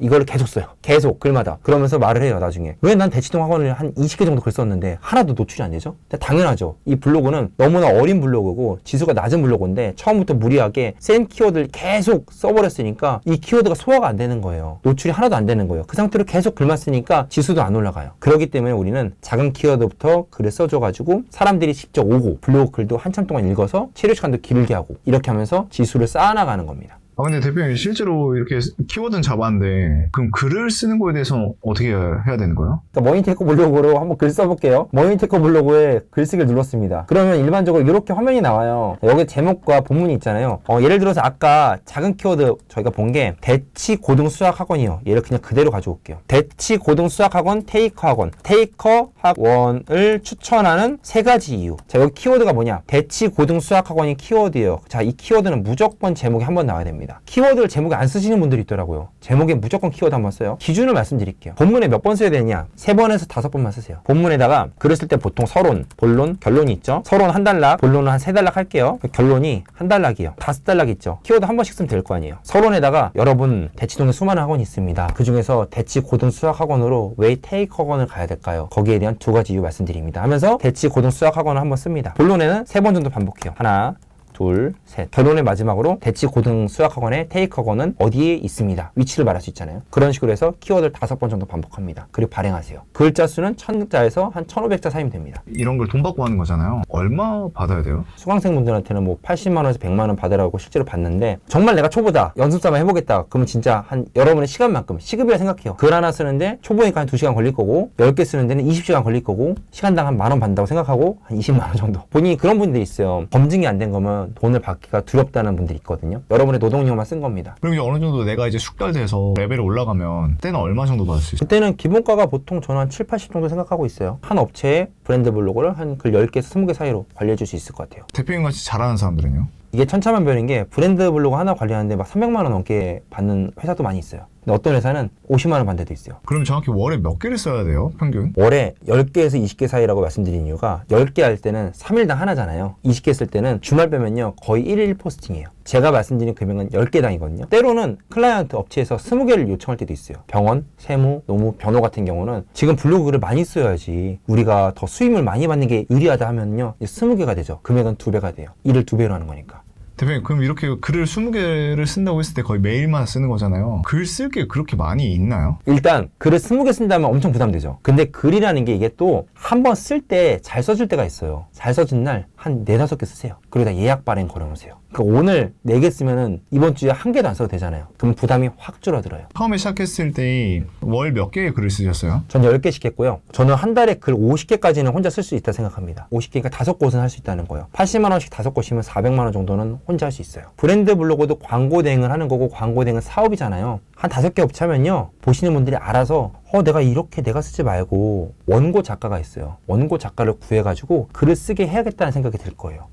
이걸 계속 써요. 계속 글마다. 그러면서 말을 해요 나중에. 왜 난 대치동 학원을 한 20개 정도 글 썼는데 하나도 노출이 안 되죠? 당연하죠. 이 블로그는 너무나 어린 블로그고 지수가 낮은 블로그인데 처음부터 무리하게 센 키워드를 계속 써버렸으니까 이 키워드가 소화가 안 되는 거예요. 노출이 하나도 안 되는 거예요. 그 상태로 계속 글만 쓰니까 지수도 안 올라가요. 그렇기 때문에 우리는 작은 키워드부터 글을 써줘가지고 사람들이 직접 오고 블로그 글도 한참 동안 읽어서 체류 시간도 길게 하고 이렇게 하면서 지수를 쌓아나가는 겁니다. 근데 대표님 실제로 이렇게 키워드는 잡았는데 그럼 글을 쓰는 거에 대해서 어떻게 해야 되는 거예요? 그러니까 머니테이커 블로그로 한번 글 써볼게요. 머니테이커 블로그에 글쓰기를 눌렀습니다. 그러면 일반적으로 이렇게 화면이 나와요. 여기 제목과 본문이 있잖아요. 예를 들어서 아까 작은 키워드 저희가 본 게 대치 고등 수학 학원이요. 얘를 그냥 그대로 가져올게요. 대치 고등 수학 학원, 테이커 학원. 테이커 학원을 추천하는 3가지 이유. 자, 여기 키워드가 뭐냐? 대치 고등 수학 학원이 키워드예요. 자, 이 키워드는 무조건 제목에 한번 나와야 됩니다. 키워드를 제목에 안 쓰시는 분들이 있더라고요. 제목에 무조건 키워드 한번 써요. 기준을 말씀드릴게요. 본문에 몇 번 써야 되냐? 3번에서 5번만 쓰세요. 본문에다가 글을 쓸 때 보통 서론, 본론, 결론이 있죠. 서론 한 단락, 본론은 한 3단락 할게요. 결론이 한 단락이요. 5단락 있죠. 키워드 한 번씩 쓰면 될 거 아니에요. 서론에다가 여러분 대치동에 수많은 학원이 있습니다. 그 중에서 대치 고등 수학 학원으로 왜 테이크 학원을 가야 될까요? 거기에 대한 2가지 이유 말씀드립니다. 하면서 대치 고등 수학 학원을 한번 씁니다. 본론에는 3번 정도 반복해요. 하나, 둘, 셋. 결론의 마지막으로 대치 고등 수학학원의 테이크 학원은 어디에 있습니다. 위치를 말할 수 있잖아요. 그런 식으로 해서 키워드를 5번 정도 반복합니다. 그리고 발행하세요. 글자 수는 1000자에서 한 1500자 사이면 됩니다. 이런 걸 돈 받고 하는 거잖아요. 얼마 받아야 돼요? 수강생분들한테는 뭐 80만 원에서 100만 원 받으라고 실제로 받는데 정말 내가 초보다 연습삼아 해보겠다. 그러면 진짜 한 여러분의 시간만큼 시급이라 생각해요. 글 하나 쓰는데 초보니까 한 2시간 걸릴 거고 10개 쓰는 데는 20시간 걸릴 거고 시간당 한 10,000원 받는다고 생각하고 한 20만 원 정도. 본인이 그런 분들이 있어요. 검증이 안 된 거면 되면 돈을 받기가 두렵다는 분들이 있거든요. 여러분의 노동력만 쓴 겁니다. 그럼 이제 어느 정도 내가 이제 숙달돼서 레벨이 올라가면 때는 얼마 정도 받을 수 있어요? 그때는 기본가가 보통 저는 한 7, 80 정도 생각하고 있어요. 한 업체에 브랜드 블로그를 한 글 10개에서 20개 사이로 관리해 줄 수 있을 것 같아요. 대표님 같이 잘하는 사람들은요? 이게 천차만별인 게 브랜드 블로그 하나 관리하는데 막 300만 원 넘게 받는 회사도 많이 있어요. 근데 어떤 회사는 50만 원 받는 데도 있어요. 그럼 정확히 월에 몇 개를 써야 돼요? 평균? 월에 10개에서 20개 사이라고 말씀드린 이유가 10개 할 때는 3일당 하나잖아요. 20개 쓸 때는 주말 빼면요 거의 1일 포스팅이에요. 제가 말씀드린 금액은 10개당이거든요. 때로는 클라이언트 업체에서 20개를 요청할 때도 있어요. 병원, 세무, 노무, 변호 같은 경우는 지금 블로그를 많이 써야지 우리가 더 수임을 많이 받는 게 유리하다 하면요 20개가 되죠. 금액은 2배가 돼요. 일을 2배로 하는 거니까. 대표님 그럼 이렇게 글을 20개를 쓴다고 했을 때 거의 매일만 쓰는 거잖아요. 글 쓸 게 그렇게 많이 있나요? 일단 글을 20개 쓴다면 엄청 부담되죠. 근데 글이라는 게 이게 또 한 번 쓸 때 잘 써줄 때가 있어요. 잘 써준 날 한 4-5개 쓰세요. 그러다 예약 발행 걸어놓으세요. 그러니까 오늘 4개 쓰면은 이번 주에 1개도 안 써도 되잖아요. 그럼 부담이 확 줄어들어요. 처음에 시작했을 때 월 몇 개의 글을 쓰셨어요? 전 10개씩 했고요. 저는 한 달에 글 50개까지는 혼자 쓸 수 있다 생각합니다. 50개니까 5곳은 할 수 있다는 거예요. 80만 원씩 5곳이면 400만 원 정도는 혼자 할 수 있어요. 브랜드 블로그도 광고 대행을 하는 거고 광고 대행은 사업이잖아요. 한 5개 업체 하면요. 보시는 분들이 알아서 내가 이렇게 내가 쓰지 말고 원고 작가가 있어요. 원고 작가를 구해가지고 글을 쓰게 해야겠다는 생각이 들 거예요.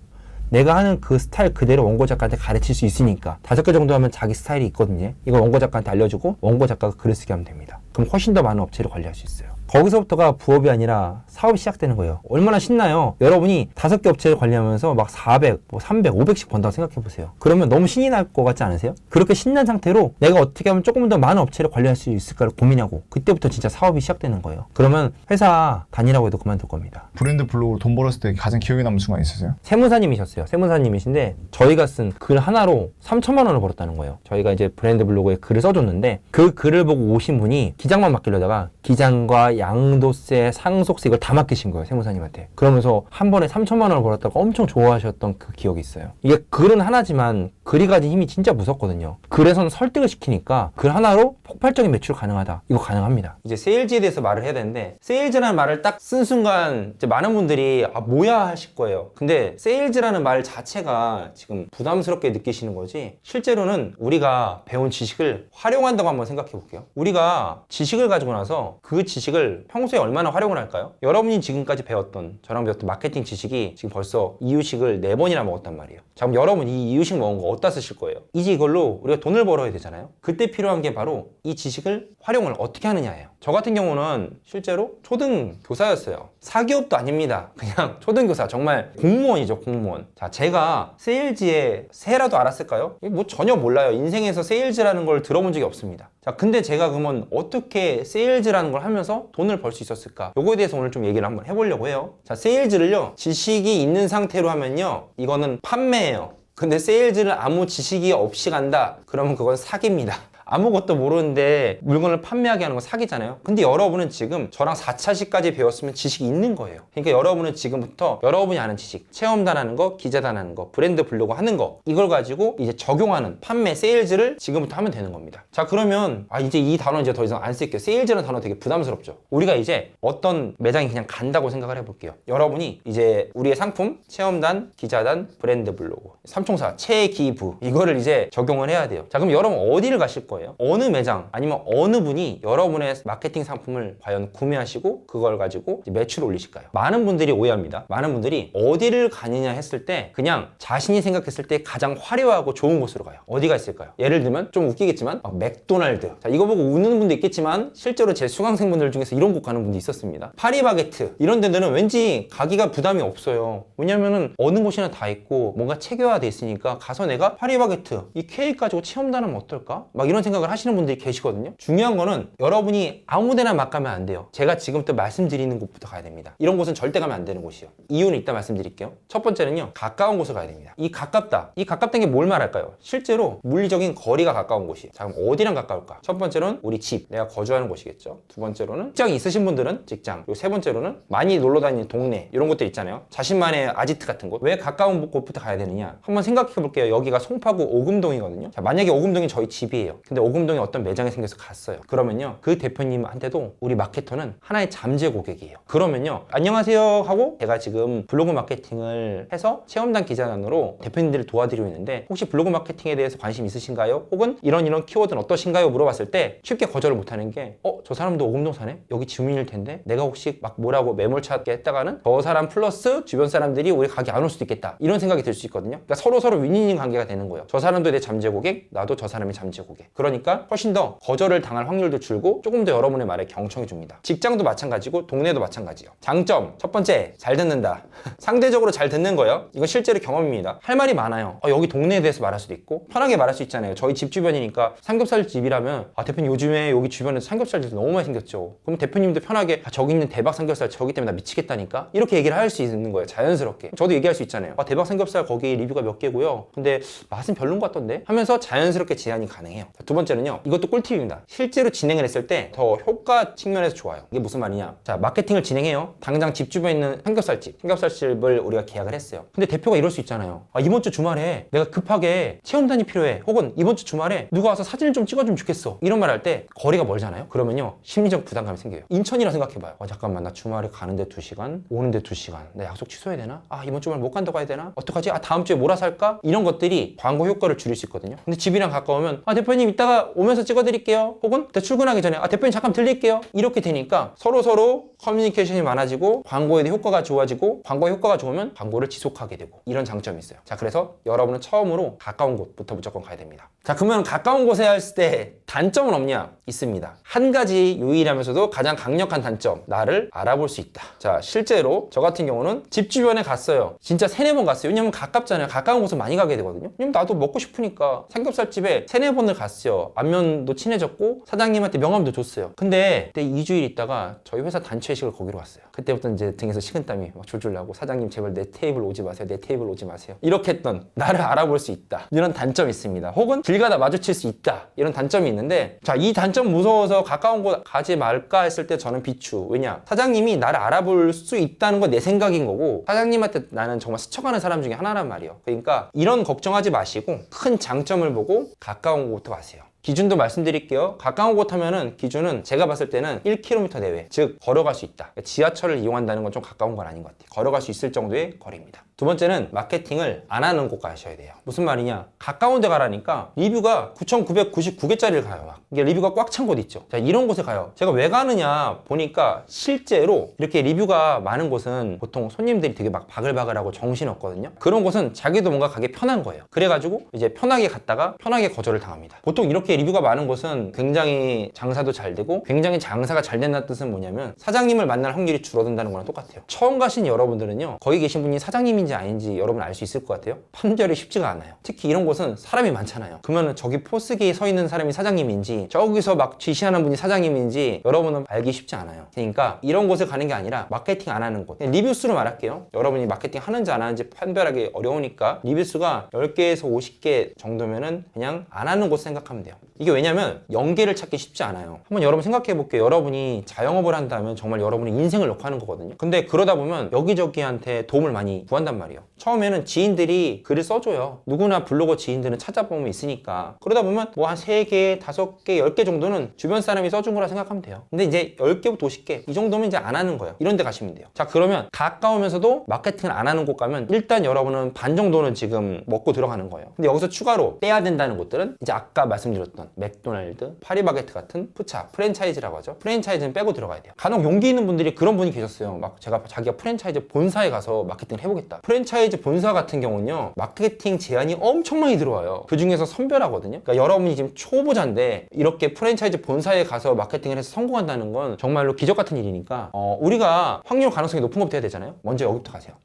내가 하는 그 스타일 그대로 원고 작가한테 가르칠 수 있으니까 5개 정도 하면 자기 스타일이 있거든요. 이걸 원고 작가한테 알려주고 원고 작가가 글을 쓰게 하면 됩니다. 그럼 훨씬 더 많은 업체를 관리할 수 있어요. 거기서부터가 부업이 아니라 사업이 시작되는 거예요. 얼마나 신나요? 여러분이 5개 업체를 관리하면서 막 400, 300, 500씩 번다고 생각해 보세요. 그러면 너무 신이 날 것 같지 않으세요? 그렇게 신난 상태로 내가 어떻게 하면 조금 더 많은 업체를 관리할 수 있을까를 고민하고 그때부터 진짜 사업이 시작되는 거예요. 그러면 회사 다니라고 해도 그만둘 겁니다. 브랜드 블로그로 돈 벌었을 때 가장 기억에 남는 순간 있으세요? 세무사님이셨어요. 세무사님이신데 저희가 쓴 글 하나로 3천만 원을 벌었다는 거예요. 저희가 이제 브랜드 블로그에 글을 써줬는데 그 글을 보고 오신 분이 기장만 맡기려다가 기장과 양도세, 상속세 이걸 다 맡기신 거예요. 세무사님한테. 그러면서 한 번에 3천만 원을 벌었다고 엄청 좋아하셨던 그 기억이 있어요. 이게 글은 하나지만 글이 가진 힘이 진짜 무섭거든요. 글에서는 설득을 시키니까 글 하나로 폭발적인 매출 가능하다. 이거 가능합니다. 이제 세일즈에 대해서 말을 해야 되는데 세일즈라는 말을 딱 쓴 순간 이제 많은 분들이 뭐야 하실 거예요. 근데 세일즈라는 말 자체가 지금 부담스럽게 느끼시는 거지 실제로는 우리가 배운 지식을 활용한다고 한번 생각해 볼게요. 우리가 지식을 가지고 나서 그 지식을 평소에 얼마나 활용을 할까요? 여러분이 지금까지 배웠던 저랑 배웠던 마케팅 지식이 지금 벌써 이유식을 4번이나 먹었단 말이에요. 자, 그럼 여러분 이 이유식 먹은 거 어디다 쓰실 거예요? 이제 이걸로 우리가 돈을 벌어야 되잖아요. 그때 필요한 게 바로 이 지식을 활용을 어떻게 하느냐예요. 저 같은 경우는 실제로 초등 교사였어요. 사기업도 아닙니다. 그냥 초등교사, 정말 공무원이죠, 공무원. 자, 제가 세일즈의 새라도 알았을까요? 뭐 전혀 몰라요. 인생에서 세일즈라는 걸 들어본 적이 없습니다. 자, 근데 제가 그러면 어떻게 세일즈라는 걸 하면서 돈을 벌 수 있었을까? 요거에 대해서 오늘 좀 얘기를 한번 해보려고 해요. 자, 세일즈를요, 지식이 있는 상태로 하면요, 이거는 판매예요. 근데 세일즈를 아무 지식이 없이 간다? 그러면 그건 사기입니다. 아무것도 모르는데 물건을 판매하게 하는 건 사기잖아요. 근데 여러분은 지금 저랑 4차시까지 배웠으면 지식이 있는 거예요. 그러니까 여러분은 지금부터 여러분이 아는 지식, 체험단하는 거, 기자단하는 거, 브랜드 블로그 하는 거, 이걸 가지고 이제 적용하는 판매, 세일즈를 지금부터 하면 되는 겁니다. 자, 그러면 이제 이 단어 이제 더 이상 안 쓸게요. 세일즈라는 단어 되게 부담스럽죠. 우리가 이제 어떤 매장이 그냥 간다고 생각을 해볼게요. 여러분이 이제 우리의 상품, 체험단, 기자단, 브랜드 블로그, 삼총사, 체기부, 이거를 이제 적용을 해야 돼요. 자, 그럼 여러분 어디를 가실 거예요? 어느 매장 아니면 어느 분이 여러분의 마케팅 상품을 과연 구매하시고 그걸 가지고 매출을 올리실까요? 많은 분들이 오해합니다. 많은 분들이 어디를 가느냐 했을 때 그냥 자신이 생각했을 때 가장 화려하고 좋은 곳으로 가요. 어디가 있을까요? 예를 들면 좀 웃기겠지만 맥도날드. 자, 이거 보고 웃는 분도 있겠지만 실제로 제 수강생분들 중에서 이런 곳 가는 분도 있었습니다. 파리바게트 이런 데들은 왠지 가기가 부담이 없어요. 왜냐면은 어느 곳이나 다 있고 뭔가 체계화돼 있으니까 가서 내가 파리바게트 이 케이크 가지고 체험단하면 어떨까? 막 이런 생각을 하시는 분들이 계시거든요. 중요한 거는 여러분이 아무데나 막 가면 안 돼요. 제가 지금부터 말씀드리는 곳부터 가야 됩니다. 이런 곳은 절대 가면 안 되는 곳이요. 이유는 이따 말씀드릴게요. 첫 번째는요, 가까운 곳을 가야 됩니다. 이 가깝다. 이 가깝다는 게 뭘 말할까요? 실제로 물리적인 거리가 가까운 곳이에요. 자, 그럼 어디랑 가까울까? 첫 번째로는 우리 집, 내가 거주하는 곳이겠죠. 두 번째로는 직장이 있으신 분들은 직장, 그리고 세 번째로는 많이 놀러 다니는 동네, 이런 곳들 있잖아요. 자신만의 아지트 같은 곳. 왜 가까운 곳부터 가야 되느냐? 한번 생각해 볼게요. 여기가 송파구 오금동이거든요. 자, 만약에 오금동이 저희 집이에요. 근데 근데 오금동에 어떤 매장이 생겨서 갔어요. 그러면요, 그 대표님한테도 우리 마케터는 하나의 잠재 고객이에요. 그러면요, 안녕하세요 하고 제가 지금 블로그 마케팅을 해서 체험단 기자단으로 대표님들을 도와드리고 있는데 혹시 블로그 마케팅에 대해서 관심 있으신가요? 혹은 이런 키워드는 어떠신가요? 물어봤을 때 쉽게 거절을 못하는 게 저 사람도 오금동 사네? 여기 주민일 텐데 내가 혹시 막 뭐라고 매몰차 했다가는 저 사람 플러스 주변 사람들이 우리 가게 안 올 수도 있겠다, 이런 생각이 들 수 있거든요. 그러니까 서로 윈윈 관계가 되는 거예요. 저 사람도 내 잠재 고객, 나도 저 사람의 잠재 고객. 그러니까 훨씬 더 거절을 당할 확률도 줄고 조금 더 여러분의 말에 경청해 줍니다. 직장도 마찬가지고 동네도 마찬가지예요. 장점 첫 번째, 잘 듣는다. 상대적으로 잘 듣는 거예요. 이건 실제로 경험입니다. 할 말이 많아요. 여기 동네에 대해서 말할 수도 있고 편하게 말할 수 있잖아요. 저희 집 주변이니까 삼겹살 집이라면 대표님 요즘에 여기 주변에 삼겹살 집 너무 많이 생겼죠. 그럼 대표님도 편하게 저기 있는 대박 삼겹살 저기 때문에 나 미치겠다니까, 이렇게 얘기를 할 수 있는 거예요. 자연스럽게. 저도 얘기할 수 있잖아요. 대박 삼겹살 거기 리뷰가 몇 개고요, 근데 맛은 별론 것 같던데 하면서 자연스럽게 제안이 가능해요. 두 번째는요, 이것도 꿀팁입니다. 실제로 진행을 했을 때 더 효과 측면에서 좋아요. 이게 무슨 말이냐, 자, 마케팅을 진행해요. 당장 집 주변에 있는 삼겹살집을 우리가 계약을 했어요. 근데 대표가 이럴 수 있잖아요. 이번 주 주말에 내가 급하게 체험단이 필요해, 혹은 이번 주 주말에 누가 와서 사진을 좀 찍어주면 좋겠어, 이런 말 할 때 거리가 멀잖아요. 그러면요, 심리적 부담감이 생겨요. 인천이라 생각해봐요. 잠깐만, 나 주말에 가는데 2시간, 오는데 2시간, 나 약속 취소해야 되나? 이번 주말 못 간다고 해야 되나? 어떡하지? 다음 주에 몰아서 할까? 이런 것들이 광고 효과를 줄일 수 있거든요. 근데 집이랑 가까우면 대표님 이따가 오면서 찍어드릴게요, 혹은 출근하기 전에 대표님 잠깐 들릴게요, 이렇게 되니까 서로 커뮤니케이션이 많아지고 광고에 대한 효과가 좋아지고, 광고의 효과가 좋으면 광고를 지속하게 되고, 이런 장점이 있어요. 자, 그래서 여러분은 처음으로 가까운 곳부터 무조건 가야 됩니다. 자, 그러면 가까운 곳에 했을 때 단점은 없냐? 있습니다. 한 가지 유일하면서도 가장 강력한 단점, 나를 알아볼 수 있다. 자, 실제로 저 같은 경우는 집 주변에 갔어요. 진짜 3-4번 갔어요. 왜냐면 가깝잖아요. 가까운 곳은 많이 가게 되거든요. 왜냐면 나도 먹고 싶으니까 삼겹살집에 3-4번을 갔어요. 안면도 친해졌고 사장님한테 명함도 줬어요. 근데 그때 2주일 있다가 저희 회사 단체 회식을 거기로 갔어요. 그때부터 이제 등에서 식은땀이 막 줄줄 나고, 사장님 제발 내 테이블 오지 마세요, 내 테이블 오지 마세요, 이렇게 했던 나를 알아볼 수 있다, 이런 단점이 있습니다. 혹은 길 가다 마주칠 수 있다, 이런 단점이 있는데, 자, 이 단점 무서워서 가까운 곳 가지 말까 했을 때 저는 비추. 왜냐, 사장님이 나를 알아볼 수 있다는 건 내 생각인 거고, 사장님한테 나는 정말 스쳐가는 사람 중에 하나란 말이에요. 그러니까 이런 걱정하지 마시고 큰 장점을 보고 가까운 곳부터 가세요. 기준도 말씀드릴게요. 가까운 곳 하면은 기준은 제가 봤을 때는 1km 내외, 즉 걸어갈 수 있다. 지하철을 이용한다는 건 좀 가까운 건 아닌 것 같아요. 걸어갈 수 있을 정도의 거리입니다. 두 번째는 마케팅을 안 하는 곳 가셔야 돼요. 무슨 말이냐, 가까운 데 가라니까 리뷰가 9,999개짜리를 가요. 막 이게 리뷰가 꽉 찬 곳 있죠. 자, 이런 곳에 가요. 제가 왜 가느냐 보니까 실제로 이렇게 리뷰가 많은 곳은 보통 손님들이 되게 막 바글바글하고 정신없거든요. 그런 곳은 자기도 뭔가 가기 편한 거예요. 그래가지고 이제 편하게 갔다가 편하게 거절을 당합니다. 보통 이렇게 리뷰가 많은 곳은 굉장히 장사도 잘 되고, 굉장히 장사가 잘 된다는 뜻은 뭐냐면 사장님을 만날 확률이 줄어든다는 거랑 똑같아요. 처음 가신 여러분들은요, 거기 계신 분이 사장님인지 아닌지 여러분 알 수 있을 것 같아요. 판별이 쉽지가 않아요. 특히 이런 곳은 사람이 많잖아요. 그러면 저기 포스기에 서 있는 사람이 사장님인지, 저기서 막 지시하는 분이 사장님인지 여러분은 알기 쉽지 않아요. 그러니까 이런 곳에 가는 게 아니라 마케팅 안 하는 곳, 리뷰 수로 말할게요. 여러분이 마케팅 하는지 안 하는지 판별하기 어려우니까 리뷰 수가 10개에서 50개 정도면은 그냥 안 하는 곳 생각하면 돼요. 이게 왜냐면 연계를 찾기 쉽지 않아요. 한번 여러분 생각해 볼게요. 여러분이 자영업을 한다면 정말 여러분의 인생을 놓고 하는 거거든요. 근데 그러다 보면 여기저기한테 도움을 많이 구한단 말이에요. 처음에는 지인들이 글을 써줘요. 누구나 블로거 지인들은 찾아보면 있으니까. 그러다 보면 뭐 한 3개, 5개, 10개 정도는 주변 사람이 써준 거라 생각하면 돼요. 근데 이제 10개부터 50개 이 정도면 이제 안 하는 거예요. 이런 데 가시면 돼요. 자, 그러면 가까우면서도 마케팅을 안 하는 곳 가면 일단 여러분은 반 정도는 지금 먹고 들어가는 거예요. 근데 여기서 추가로 빼야 된다는 곳들은 이제 아까 말씀드렸던 맥도날드, 파리바게트 같은 푸차, 프랜차이즈라고 하죠. 프랜차이즈는 빼고 들어가야 돼요. 간혹 용기 있는 분들이 그런 분이 계셨어요. 막 자기가 프랜차이즈 본사에 가서 마케팅을 해보겠다. 프랜차이즈 본사 같은 경우는요, 마케팅 제안이 엄청 많이 들어와요. 그 중에서 선별하거든요. 그러니까 여러분이 지금 초보자인데 이렇게 프랜차이즈 본사에 가서 마케팅을 해서 성공한다는 건 정말로 기적 같은 일이니까 우리가 확률 가능성이 높은 것부터 해야 되잖아요. 먼저 여기부터 가세요.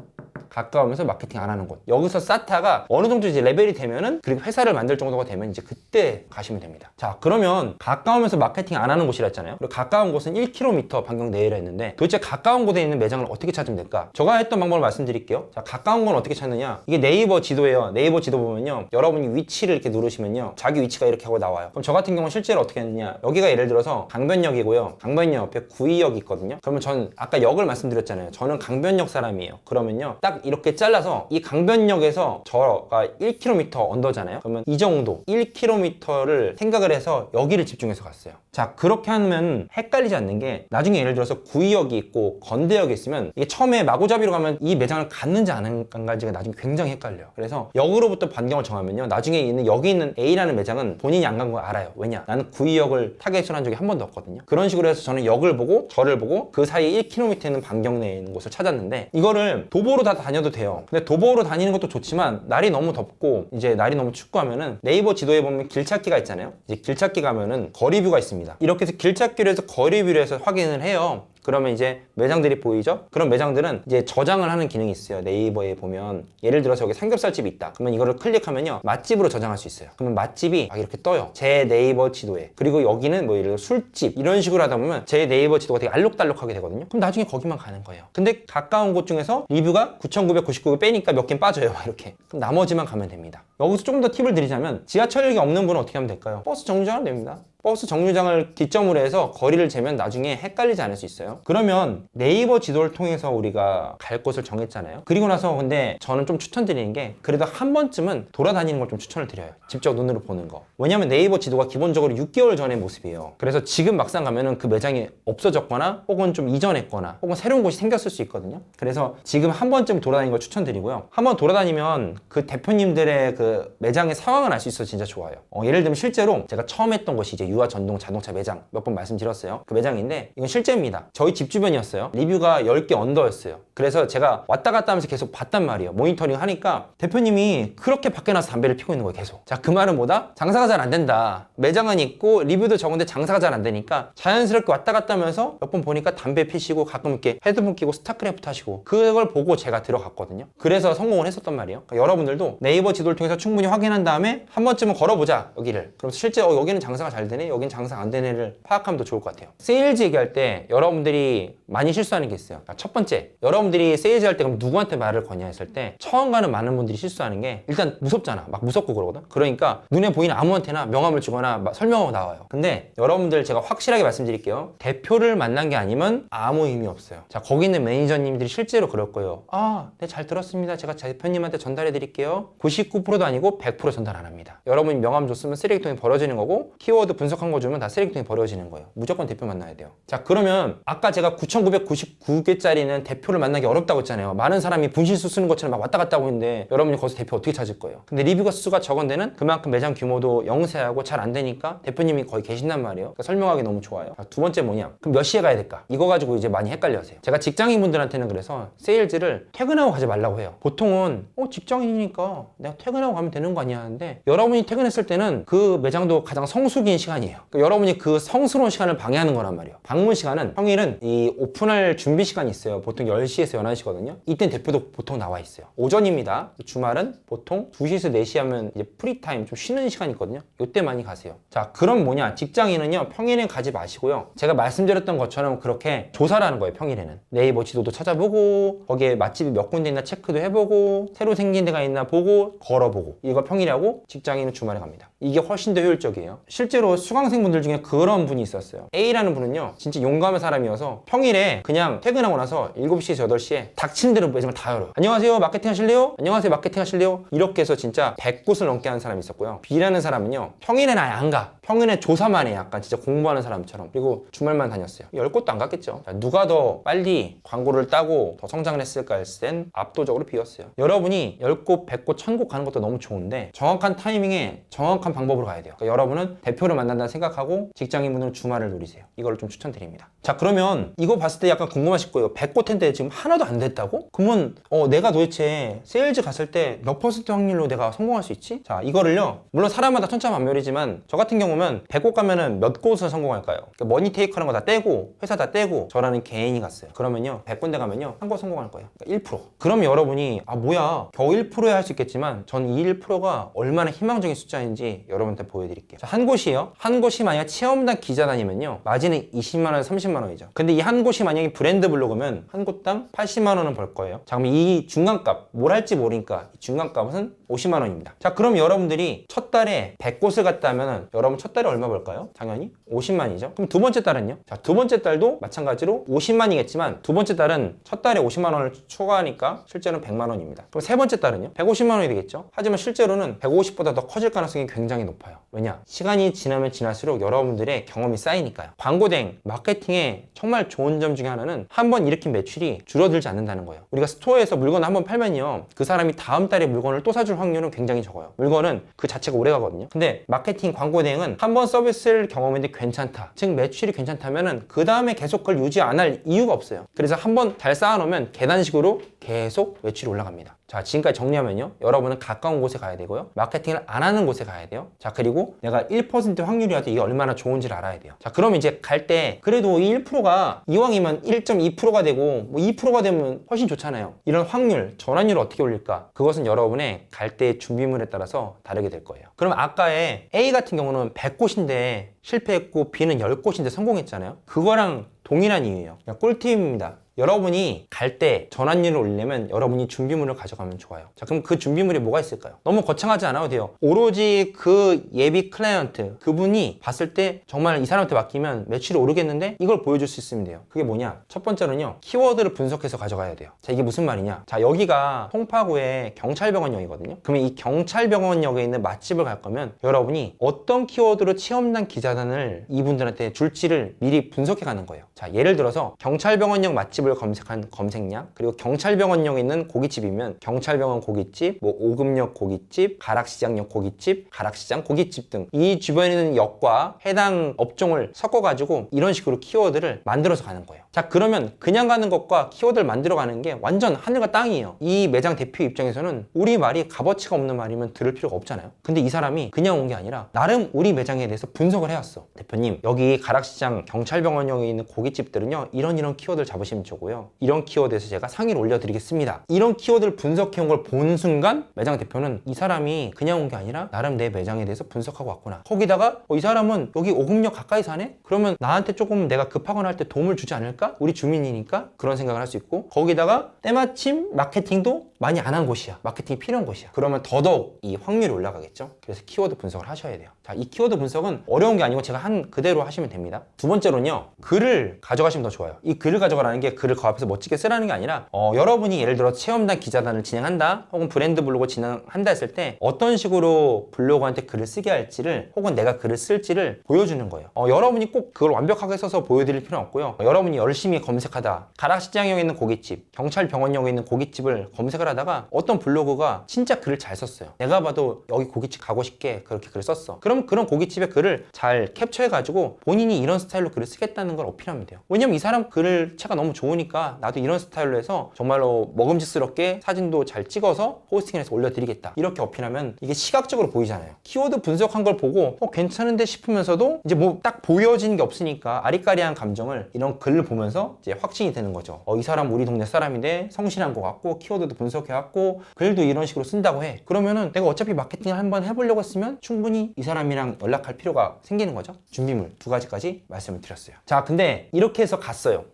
가까우면서 마케팅 안 하는 곳. 여기서 쌓다가 어느 정도 이제 레벨이 되면은, 그리고 회사를 만들 정도가 되면 이제 그때 가시면 됩니다. 자, 그러면 가까우면서 마케팅 안 하는 곳이라 했잖아요. 그리고 가까운 곳은 1km 반경 내외라 했는데, 도대체 가까운 곳에 있는 매장을 어떻게 찾으면 될까? 제가 했던 방법을 말씀드릴게요. 자, 가까운 건 어떻게 찾느냐? 이게 네이버 지도예요. 네이버 지도 보면요, 여러분이 위치를 이렇게 누르시면요, 자기 위치가 이렇게 하고 나와요. 그럼 저 같은 경우는 실제로 어떻게 했느냐? 여기가 예를 들어서 강변역이고요. 강변역 옆에 구의역이 있거든요. 그러면 전 아까 역을 말씀드렸잖아요. 저는 강변역 사람이에요. 그러면요, 딱 딱 이렇게 잘라서 이 강변역에서 저가 1km 언더잖아요. 그러면 이 정도 1km를 생각을 해서 여기를 집중해서 갔어요. 자, 그렇게 하면 헷갈리지 않는 게 나중에 예를 들어서 구의역이 있고 건대역이 있으면 이게 처음에 마구잡이로 가면 이 매장을 갔는지 안 간지가 나중에 굉장히 헷갈려요. 그래서 역으로부터 반경을 정하면요, 나중에 있는 여기 있는 A라는 매장은 본인이 안 간 거 알아요. 왜냐? 나는 구의역을 타겟으로 한 적이 한 번도 없거든요. 그런 식으로 해서 저는 역을 보고 저를 보고 그 사이에 1km 있는 반경 내에 있는 곳을 찾았는데, 이거를 도보로 다 다녀도 돼요. 근데 도보로 다니는 것도 좋지만 날이 너무 덥고 이제 날이 너무 춥고 하면은 네이버 지도에 보면 길찾기가 있잖아요. 이제 길찾기 가면은 거리뷰가 있습니다. 이렇게 해서 길찾기를 해서 거리뷰를 해서 확인을 해요. 그러면 이제 매장들이 보이죠? 그런 매장들은 이제 저장을 하는 기능이 있어요. 네이버에 보면 예를 들어서 여기 삼겹살집이 있다. 그러면 이거를 클릭하면요, 맛집으로 저장할 수 있어요. 그러면 맛집이 막 이렇게 떠요. 제 네이버 지도에. 그리고 여기는 뭐 예를 들어 술집 이런 식으로 하다 보면 제 네이버 지도가 되게 알록달록하게 되거든요. 그럼 나중에 거기만 가는 거예요. 근데 가까운 곳 중에서 리뷰가 9,999개 빼니까 몇 개 빠져요. 막 이렇게. 그럼 나머지만 가면 됩니다. 여기서 조금 더 팁을 드리자면 지하철역이 없는 분은 어떻게 하면 될까요? 버스 정류장은 됩니다. 버스 정류장을 기점으로 해서 거리를 재면 나중에 헷갈리지 않을 수 있어요. 그러면 네이버 지도를 통해서 우리가 갈 곳을 정했잖아요. 그리고 나서 근데 저는 좀 추천드리는 게 그래도 한 번쯤은 돌아다니는 걸 좀 추천을 드려요. 직접 눈으로 보는 거. 왜냐면 네이버 지도가 기본적으로 6개월 전의 모습이에요. 그래서 지금 막상 가면은 그 매장이 없어졌거나 혹은 좀 이전했거나 혹은 새로운 곳이 생겼을 수 있거든요. 그래서 지금 한 번쯤 돌아다니는 걸 추천드리고요. 한 번 돌아다니면 그 대표님들의 그 매장의 상황을 알 수 있어서 진짜 좋아요. 예를 들면 실제로 제가 처음 했던 것이 이제 유아 전동 자동차 매장 몇 번 말씀드렸어요. 그 매장인데 이건 실제입니다. 저희 집 주변이었어요. 리뷰가 10개 언더였어요. 그래서 제가 왔다 갔다 하면서 계속 봤단 말이에요. 모니터링 하니까 대표님이 그렇게 밖에 나서 담배를 피고 있는 거예요. 계속. 자, 그 말은 뭐다? 장사가 잘 안 된다. 매장은 있고 리뷰도 적은데 장사가 잘 안 되니까 자연스럽게 왔다 갔다 하면서 몇 번 보니까 담배 피시고 가끔 이렇게 헤드폰 끼고 스타크래프트 하시고, 그걸 보고 제가 들어갔거든요. 그래서 성공을 했었단 말이에요. 그러니까 여러분들도 네이버 지도를 통해서 충분히 확인한 다음에 한 번쯤은 걸어보자 여기를. 그럼 실제 여기는 장사가 잘 되네, 여기는 장사 안 되네를 파악하면 더 좋을 것 같아요. 세일즈 얘기할 때 여러분들이 많이 실수하는 게 있어요. 첫 번째, 여러분들이 세일즈 할 때 그럼 누구한테 말을 거냐 했을 때 처음 가는 많은 분들이 실수하는 게 일단 무섭잖아. 막 무섭고 그러거든. 그러니까 눈에 보이는 아무한테나 명함을 주거나 막 설명하고 나와요. 근데 여러분들 제가 확실하게 말씀드릴게요. 대표를 만난 게 아니면 아무 의미 없어요. 자, 거기 있는 매니저님들이 실제로 그럴 거예요. 아, 네, 잘 들었습니다. 제가 대표님한테 전달해 드릴게요. 99%도 아니고 100% 전달 안 합니다. 여러분이 명함 줬으면 쓰레기통에 버려지는 거고, 키워드 분석한 거 주면 다 쓰레기통에 버려지는 거예요. 무조건 대표 만나야 돼요. 자, 그러면 아까 제가 9,999개짜리는 대표를 만나기 어렵다고 했잖아요. 많은 사람이 분실수 쓰는 것처럼 막 왔다 갔다 하고 있는데 여러분이 거기서 대표 어떻게 찾을 거예요? 근데 리뷰가 수가 적은 데는 그만큼 매장 규모도 영세하고 잘 안 되니까 대표님이 거의 계신단 말이에요. 그러니까 설명하기 너무 좋아요. 자, 두 번째 뭐냐? 그럼 몇 시에 가야 될까? 이거 가지고 이제 많이 헷갈려 하세요. 제가 직장인분들한테는 그래서 세일즈를 퇴근하고 가지 말라고 해요. 보통은 직장인이니까 내가 퇴근하고 가면 되는 거 아니야 하는데, 여러분이 퇴근했을 때는 그 매장도 가장 성수기인 시간이에요. 그러니까 여러분이 그 성스러운 시간을 방해하는 거란 말이에요. 방문 시간은 평일은 이 오픈할 준비 시간이 있어요. 보통 10시에서 11시거든요. 이땐 대표도 보통 나와 있어요. 오전입니다. 주말은 보통 2시에서 4시 하면 이제 프리타임, 좀 쉬는 시간이 있거든요. 이때 많이 가세요. 자, 그럼 뭐냐? 직장인은요, 평일엔 가지 마시고요. 제가 말씀드렸던 것처럼 그렇게 조사를 하는 거예요. 평일에는 네이버 지도도 찾아보고, 거기에 맛집이 몇 군데 있나 체크도 해보고, 새로 생긴 데가 있나 보고, 걸어보고. 이거 평일에 하고, 직장인은 주말에 갑니다. 이게 훨씬 더 효율적이에요. 실제로 수강생분들 중에 그런 분이 있었어요. A라는 분은요, 진짜 용감한 사람이어서 평일에 그냥 퇴근하고 나서 7시에서 8시에 닥치는 대로 매장을 다 열어요. 안녕하세요, 마케팅 하실래요? 안녕하세요, 마케팅 하실래요? 이렇게 해서 진짜 100곳을 넘게 하는 사람이 있었고요. B라는 사람은요, 평일에는 아예 안 가. 평일에 조사만 해. 약간 진짜 공부하는 사람처럼. 그리고 주말만 다녔어요. 10곳도 안 갔겠죠. 자, 누가 더 빨리 광고를 따고 더 성장을 했을까 했을 땐 압도적으로 B였어요. 여러분이 10곳, 100곳, 1000곳 가는 것도 너무 좋은데 정확한 타이밍에 정확한 방법으로 가야 돼요. 그러니까 여러분은 대표를 만난다 생각하고 직장인분들은 주말을 노리세요. 이걸 좀 추천드립니다. 자, 그러면 이거 봤을 때 약간 궁금하실 거예요. 100곳 텐데 지금 하나도 안 됐다고? 그러면 내가 도대체 세일즈 갔을 때 몇 퍼센트 확률로 내가 성공할 수 있지? 자, 이거를요, 물론 사람마다 천차만별이지만 저 같은 경우는 100곳 가면은 몇 곳을 성공할까요? 그러니까 머니테이크 하는 거 다 떼고 회사 다 떼고 저라는 개인이 갔어요. 그러면요, 100군데 가면요 한 곳 성공할 거예요. 그러니까 1%. 그럼 여러분이 뭐야, 겨우 1%야 할 수 있겠지만 전 이 1%가 얼마나 희망적인 숫자인지 여러분한테 보여드릴게요. 자, 한 곳이요. 한 곳이 만약 체험단 기자단이면요, 마진은 20만 원, 30만 원이죠. 근데 이 한 곳이 만약에 브랜드 블로그면 한 곳당 80만 원은 벌 거예요. 자, 그럼 이 중간값, 뭘 할지 모르니까 이 중간값은 50만 원입니다. 자, 그럼 여러분들이 첫 달에 100곳을 갔다 하면 여러분 첫 달에 얼마 벌까요? 당연히 50만이죠. 그럼 두 번째 달은요? 자, 두 번째 달도 마찬가지로 50만이겠지만 두 번째 달은 첫 달에 50만 원을 초과하니까 실제로는 100만 원입니다. 그럼 세 번째 달은요? 150만 원이 되겠죠? 하지만 실제로는 150보다 더 커질 가능성이 굉장히 높아요. 왜냐? 시간이 지나면 지날수록 여러분들의 경험이 쌓이니까요. 광고 대행, 마케팅의 정말 좋은 점 중에 하나는 한번 일으킨 매출이 줄어들지 않는다는 거예요. 우리가 스토어에서 물건을 한번 팔면요, 그 사람이 다음 달에 물건을 또 사줄 확률은 굉장히 적어요. 물건은 그 자체가 오래 가거든요. 근데 마케팅 광고 대행은 한번 서비스를 경험했는데 괜찮다, 즉 매출이 괜찮다면은 그 다음에 계속 그걸 유지 안 할 이유가 없어요. 그래서 한번 잘 쌓아놓으면 계단식으로 계속 매출이 올라갑니다. 자, 지금까지 정리하면요, 여러분은 가까운 곳에 가야 되고요, 마케팅을 안 하는 곳에 가야 돼요. 자, 그리고 내가 1% 확률이라도 이게 얼마나 좋은지를 알아야 돼요. 자, 그럼 이제 갈 때 그래도 이 1%가 이왕이면 1.2%가 되고 뭐 2%가 되면 훨씬 좋잖아요. 이런 확률, 전환율을 어떻게 올릴까? 그것은 여러분의 갈 때의 준비물에 따라서 다르게 될 거예요. 그럼 아까의 A 같은 경우는 100곳인데 실패했고 B는 10곳인데 성공했잖아요. 그거랑 동일한 이유예요. 그냥 꿀팁입니다. 여러분이 갈 때 전환율을 올리려면 여러분이 준비물을 가져가면 좋아요. 자, 그럼 그 준비물이 뭐가 있을까요? 너무 거창하지 않아도 돼요. 오로지 그 예비 클라이언트, 그분이 봤을 때 정말 이 사람한테 맡기면 매출이 오르겠는데 이걸 보여줄 수 있으면 돼요. 그게 뭐냐? 첫 번째로는요, 키워드를 분석해서 가져가야 돼요. 자, 이게 무슨 말이냐? 자, 여기가 송파구의 경찰병원역이거든요. 그러면 이 경찰병원역에 있는 맛집을 갈 거면 여러분이 어떤 키워드로 체험단 기자단을 이분들한테 줄지를 미리 분석해 가는 거예요. 자, 예를 들어서 경찰병원역 맛집을 검색한 검색량, 그리고 경찰병원역에 있는 고깃집이면 경찰병원 고깃집, 뭐 오금역 고깃집, 가락시장역 고깃집, 가락시장 고깃집 등 이 주변에 있는 역과 해당 업종을 섞어가지고 이런 식으로 키워드를 만들어서 가는 거예요. 자, 그러면 그냥 가는 것과 키워드를 만들어 가는 게 완전 하늘과 땅이에요. 이 매장 대표 입장에서는 우리 말이 값어치가 없는 말이면 들을 필요가 없잖아요. 근데 이 사람이 그냥 온 게 아니라 나름 우리 매장에 대해서 분석을 해왔어. 대표님, 여기 가락시장 경찰병원역에 있는 고깃집들은요, 이런 키워드를 잡으시면 좋고요, 이런 키워드에서 제가 상위를 올려드리겠습니다. 이런 키워드를 분석해온 걸 보는 순간 매장 대표는 이 사람이 그냥 온 게 아니라 나름 내 매장에 대해서 분석하고 왔구나. 거기다가 이 사람은 여기 오금역 가까이 사네? 그러면 나한테 조금 내가 급하거나 할 때 도움을 주지 않을까? 우리 주민이니까 그런 생각을 할 수 있고, 거기다가 때마침 마케팅도 많이 안 한 곳이야. 마케팅이 필요한 곳이야. 그러면 더더욱 이 확률이 올라가겠죠. 그래서 키워드 분석을 하셔야 돼요. 자, 이 키워드 분석은 어려운 게 아니고 제가 한 그대로 하시면 됩니다. 두 번째로는요, 글을 가져가시면 더 좋아요. 이 글을 가져가라는 게 글을 그 앞에서 멋지게 쓰라는 게 아니라 여러분이 예를 들어 체험단 기자단을 진행한다, 혹은 브랜드 블로그 진행한다 했을 때 어떤 식으로 블로그한테 글을 쓰게 할지를, 혹은 내가 글을 쓸지를 보여주는 거예요. 여러분이 꼭 그걸 완벽하게 써서 보여드릴 필요는 없고요, 여러분이 열심히 검색하다 가락시장역에 있는 고깃집, 경찰병원역에 있는 고깃집을 검색을 하다가 어떤 블로그가 진짜 글을 잘 썼어요. 내가 봐도 여기 고깃집 가고 싶게 그렇게 글을 썼어. 그럼 그런 고깃집의 글을 잘 캡처해가지고 본인이 이런 스타일로 글을 쓰겠다는 걸 어필하면 돼요. 왜냐면 이 사람 글체가 너무 좋으니까 나도 이런 스타일로 해서 정말로 먹음직스럽게 사진도 잘 찍어서 포스팅해서 올려드리겠다, 이렇게 어필하면 이게 시각적으로 보이잖아요. 키워드 분석한 걸 보고 괜찮은데 싶으면서도 이제 뭐 딱 보여지는 게 없으니까 아리까리한 감정을 이런 글을 보면서 이제 확신이 되는 거죠. 이 사람 우리 동네 사람인데 성실한 것 같고 키워드도 분석해갖고 글도 이런 식으로 쓴다고 해. 그러면은 내가 어차피 마케팅을 한번 해보려고 했으면 충분히 이 사람이랑 연락할 필요가 생기는 거죠. 준비물 두 가지까지 말씀을 드렸어요. 자, 근데 이렇게 해서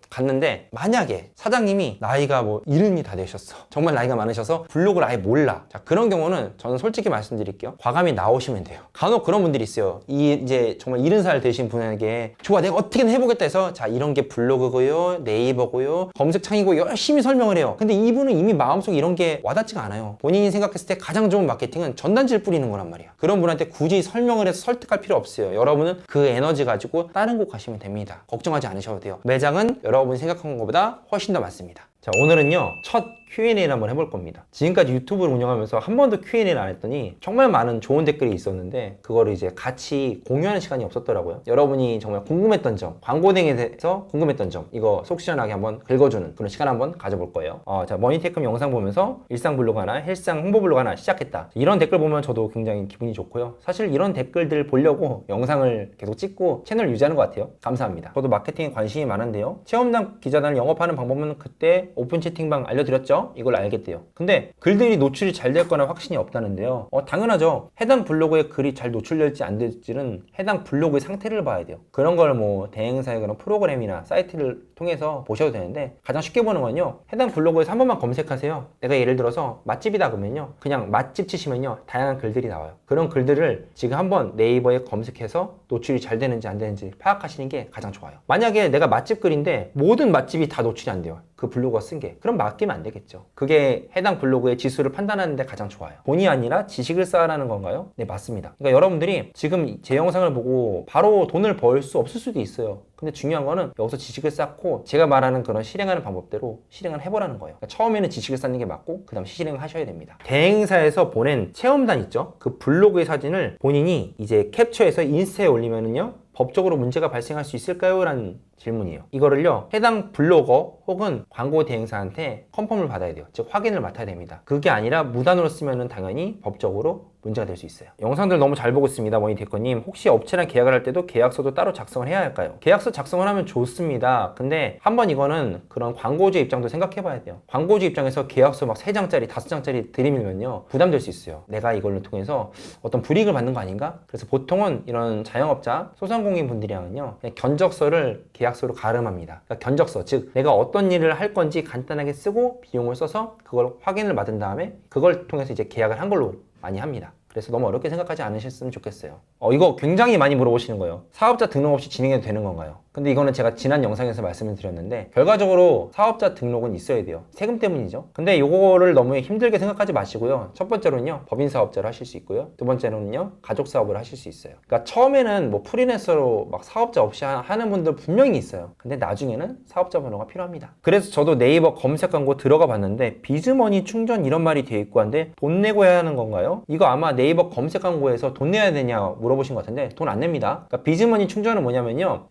갔는데 만약에 사장님이 나이가 뭐 70이 다 되셨어, 정말 나이가 많으셔서 블로그를 아예 몰라. 자, 그런 경우는 저는 솔직히 말씀드릴게요, 과감히 나오시면 돼요. 간혹 그런 분들이 있어요. 이제 정말 70살 되신 분에게 좋아, 내가 어떻게든 해보겠다 해서 자, 이런 게 블로그고요, 네이버고요, 검색창이고 열심히 설명을 해요. 근데 이분은 이미 마음속에 이런 게 와닿지가 않아요. 본인이 생각했을 때 가장 좋은 마케팅은 전단지를 뿌리는 거란 말이야. 그런 분한테 굳이 설명을 해서 설득할 필요 없어요. 여러분은 그 에너지 가지고 다른 곳 가시면 됩니다. 걱정하지 않으셔도 돼요. 매장은 여러분이 생각한 것보다 훨씬 더 많습니다. 자, 오늘은요, 첫 Q&A를 한번 해볼 겁니다. 지금까지 유튜브를 운영하면서 한 번도 Q&A를 안 했더니 정말 많은 좋은 댓글이 있었는데 그거를 이제 같이 공유하는 시간이 없었더라고요. 여러분이 정말 궁금했던 점, 광고 등에 대해서 궁금했던 점, 이거 속 시원하게 한번 긁어주는 그런 시간 한번 가져볼 거예요. 자, 머니테크럼 영상 보면서 일상 블로그 하나, 헬스장 홍보 블로그 하나 시작했다. 이런 댓글 보면 저도 굉장히 기분이 좋고요. 사실 이런 댓글들 보려고 영상을 계속 찍고 채널 유지하는 것 같아요. 감사합니다. 저도 마케팅에 관심이 많은데요, 체험단 기자단을 영업하는 방법은 그때 여러분에게 오픈 채팅방 알려드렸죠? 이걸 알겠대요. 근데 글들이 노출이 잘 될 거나 확신이 없다는데요. 당연하죠. 해당 블로그에 글이 잘 노출될지 안 될지는 해당 블로그의 상태를 봐야 돼요. 그런 걸 뭐 대행사의 그런 프로그램이나 사이트를 통해서 보셔도 되는데, 가장 쉽게 보는 건요, 해당 블로그에서 한 번만 검색하세요. 내가 예를 들어서 맛집이다 그러면요, 그냥 맛집 치시면요 다양한 글들이 나와요. 그런 글들을 지금 한번 네이버에 검색해서 노출이 잘 되는지 안 되는지 파악하시는 게 가장 좋아요. 만약에 내가 맛집 글인데 모든 맛집이 다 노출이 안 돼요, 그 블로거가 쓴 게, 그럼 맡기면 안 되겠죠. 그게 해당 블로그의 지수를 판단하는 데 가장 좋아요. 돈이 아니라 지식을 쌓으라는 건가요? 네, 맞습니다. 그러니까 여러분들이 지금 제 영상을 보고 바로 돈을 벌 수 없을 수도 있어요. 근데 중요한 거는 여기서 지식을 쌓고 제가 말하는 그런 실행하는 방법대로 실행을 해보라는 거예요. 그러니까 처음에는 지식을 쌓는 게 맞고 그 다음 실행을 하셔야 됩니다. 대행사에서 보낸 체험단 있죠? 그 블로그의 사진을 본인이 이제 캡처해서 인스타에 올리면은요, 법적으로 문제가 발생할 수 있을까요? 라는 질문이에요. 이거를요, 해당 블로거 혹은 광고 대행사한테 컨펌을 받아야 돼요. 즉 확인을 맡아야 됩니다. 그게 아니라 무단으로 쓰면은 당연히 법적으로 문제가 될 수 있어요. 영상들 너무 잘 보고 있습니다. 머니테커님, 혹시 업체랑 계약을 할 때도 계약서도 따로 작성을 해야 할까요? 계약서 작성을 하면 좋습니다. 근데 한번 이거는 그런 광고주의 입장도 생각해 봐야 돼요. 광고주 입장에서 계약서 막 3장짜리 5장짜리 들이밀면요 부담될 수 있어요. 내가 이걸로 통해서 어떤 불이익을 받는 거 아닌가? 그래서 보통은 이런 자영업자, 소상공인 분들이랑은요, 그냥 견적서를 계약서로 가름합니다. 그러니까 견적서, 즉 내가 어떤 일을 할 건지 간단하게 쓰고 비용을 써서 그걸 확인을 받은 다음에 그걸 통해서 이제 계약을 한 걸로 많이 합니다. 그래서 너무 어렵게 생각하지 않으셨으면 좋겠어요. 이거 굉장히 많이 물어보시는 거예요. 사업자 등록 없이 진행해도 되는 건가요? 근데 이거는 제가 지난 영상에서 말씀을 드렸는데, 결과적으로 사업자 등록은 있어야 돼요. 세금 때문이죠. 근데 이거를 너무 힘들게 생각하지 마시고요. 첫 번째로는요, 법인 사업자를 하실 수 있고요. 두 번째로는요, 가족 사업을 하실 수 있어요. 그러니까 처음에는 뭐 프리랜서로 막 사업자 없이 하는 분들 분명히 있어요. 근데 나중에는 사업자 번호가 필요합니다. 그래서 저도 네이버 검색 광고 들어가 봤는데 비즈머니 충전 이런 말이 되어 있고 한데 돈 내고 해야 하는 건가요? 이거 아마 네이버 검색 광고에서 돈 내야 되냐 물어보신 것 같은데 돈 안 냅니다. 그러니까 비즈머니 충전은 뭐냐면요,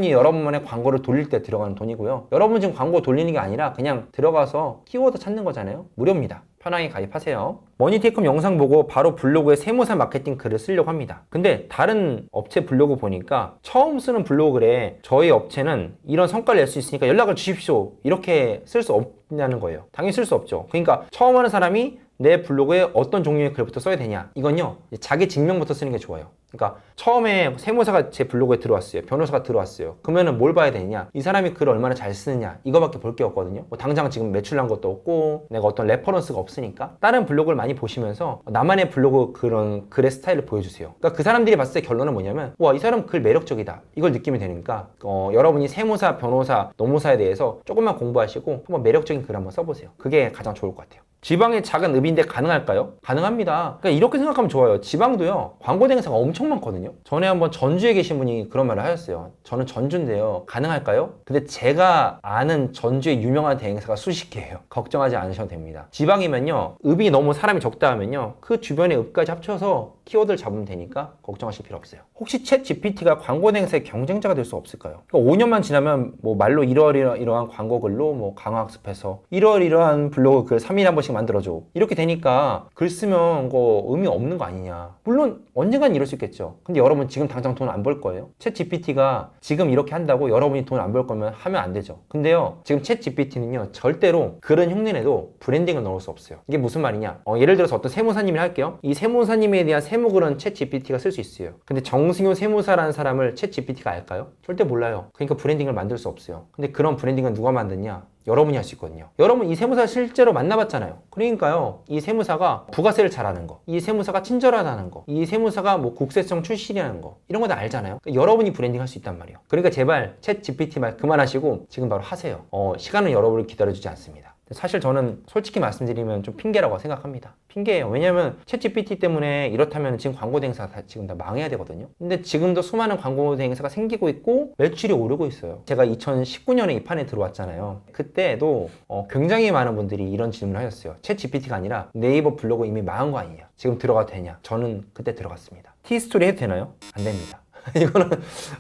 여러분만의 광고를 돌릴 때 들어가는 돈이고요. 여러분 지금 광고 돌리는 게 아니라 그냥 들어가서 키워드 찾는 거잖아요. 무료입니다. 편하게 가입하세요. 머니테이컴 영상 보고 바로 블로그에 세무사 마케팅 글을 쓰려고 합니다. 근데 다른 업체 블로그 보니까 처음 쓰는 블로그에 저희 업체는 이런 성과를 낼 수 있으니까 연락을 주십시오, 이렇게 쓸 수 없냐는 거예요. 당연히 쓸 수 없죠. 그러니까 처음 하는 사람이 내 블로그에 어떤 종류의 글부터 써야 되냐, 이건요 자기 증명부터 쓰는 게 좋아요. 그러니까 처음에 세무사가 제 블로그에 들어왔어요. 변호사가 들어왔어요. 그러면은 뭘 봐야 되냐, 이 사람이 글을 얼마나 잘 쓰느냐, 이거밖에 볼 게 없거든요. 뭐 당장 지금 매출난 것도 없고 내가 어떤 레퍼런스가 없으니까 다른 블로그를 많이 보시면서 나만의 블로그 그런 글의 스타일을 보여주세요. 그러니까 그 사람들이 봤을 때 결론은 뭐냐면, 와, 이 사람 글 매력적이다, 이걸 느끼면 되니까 여러분이 세무사, 변호사, 노무사에 대해서 조금만 공부하시고 한번 매력적인 글 한번 써보세요. 그게 가장 좋을 것 같아요. 지방의 작은 읍인데 가능할까요? 가능합니다. 그러니까 이렇게 생각하면 좋아요. 지방도요, 광고 대행사가 엄청 많거든요. 전에 한번 전주에 계신 분이 그런 말을 하셨어요. 저는 전주인데요, 가능할까요? 근데 제가 아는 전주의 유명한 대행사가 수십 개예요. 걱정하지 않으셔도 됩니다. 지방이면요, 읍이 너무 사람이 적다 하면요, 그 주변의 읍까지 합쳐서 키워드를 잡으면 되니까 걱정하실 필요 없어요. 혹시 챗 GPT가 광고 대행사의 경쟁자가 될 수 없을까요? 그러니까 5년만 지나면 뭐 말로 이러한 광고 글로 뭐 강화학습해서 이러한 블로그 글 3일에 한 번씩 만들어줘, 이렇게 되니까 글 쓰면 의미 없는 거 아니냐. 물론 언젠간 이럴 수 있겠죠. 근데 여러분 지금 당장 돈 안 벌 거예요? 챗 GPT가 지금 이렇게 한다고 여러분이 돈 안 벌 거면 하면 안 되죠. 근데요, 지금 챗 GPT는요 절대로 글은 흉내내도 브랜딩을 넣을 수 없어요. 이게 무슨 말이냐, 예를 들어서 어떤 세무사님이 할게요. 이 세무사님에 대한 세무글은 챗 GPT가 쓸 수 있어요. 근데 정승효 세무사라는 사람을 챗 GPT가 알까요? 절대 몰라요. 그러니까 브랜딩을 만들 수 없어요. 근데 그런 브랜딩은 누가 만드냐? 여러분이 할 수 있거든요. 여러분 이 세무사 실제로 만나봤잖아요. 그러니까요, 이 세무사가 부가세를 잘하는 거, 이 세무사가 친절하다는 거, 이 세무사가 뭐 국세청 출신이라는 거, 이런 거 다 알잖아요. 그러니까 여러분이 브랜딩 할 수 있단 말이에요. 그러니까 제발 챗 GPT 말 그만하시고 지금 바로 하세요. 시간은 여러분을 기다려주지 않습니다. 사실 저는 솔직히 말씀드리면 좀 핑계라고 생각합니다. 핑계예요. 왜냐면 챗 GPT 때문에 이렇다면 지금 광고 대행사가 지금 다 망해야 되거든요. 근데 지금도 수많은 광고 대행사가 생기고 있고 매출이 오르고 있어요. 제가 2019년에 이 판에 들어왔잖아요. 그때도 굉장히 많은 분들이 이런 질문을 하셨어요. 챗 GPT가 아니라 네이버 블로그 이미 망한 거 아니냐, 지금 들어가도 되냐. 저는 그때 들어갔습니다. 티스토리 해도 되나요? 안 됩니다. 이거는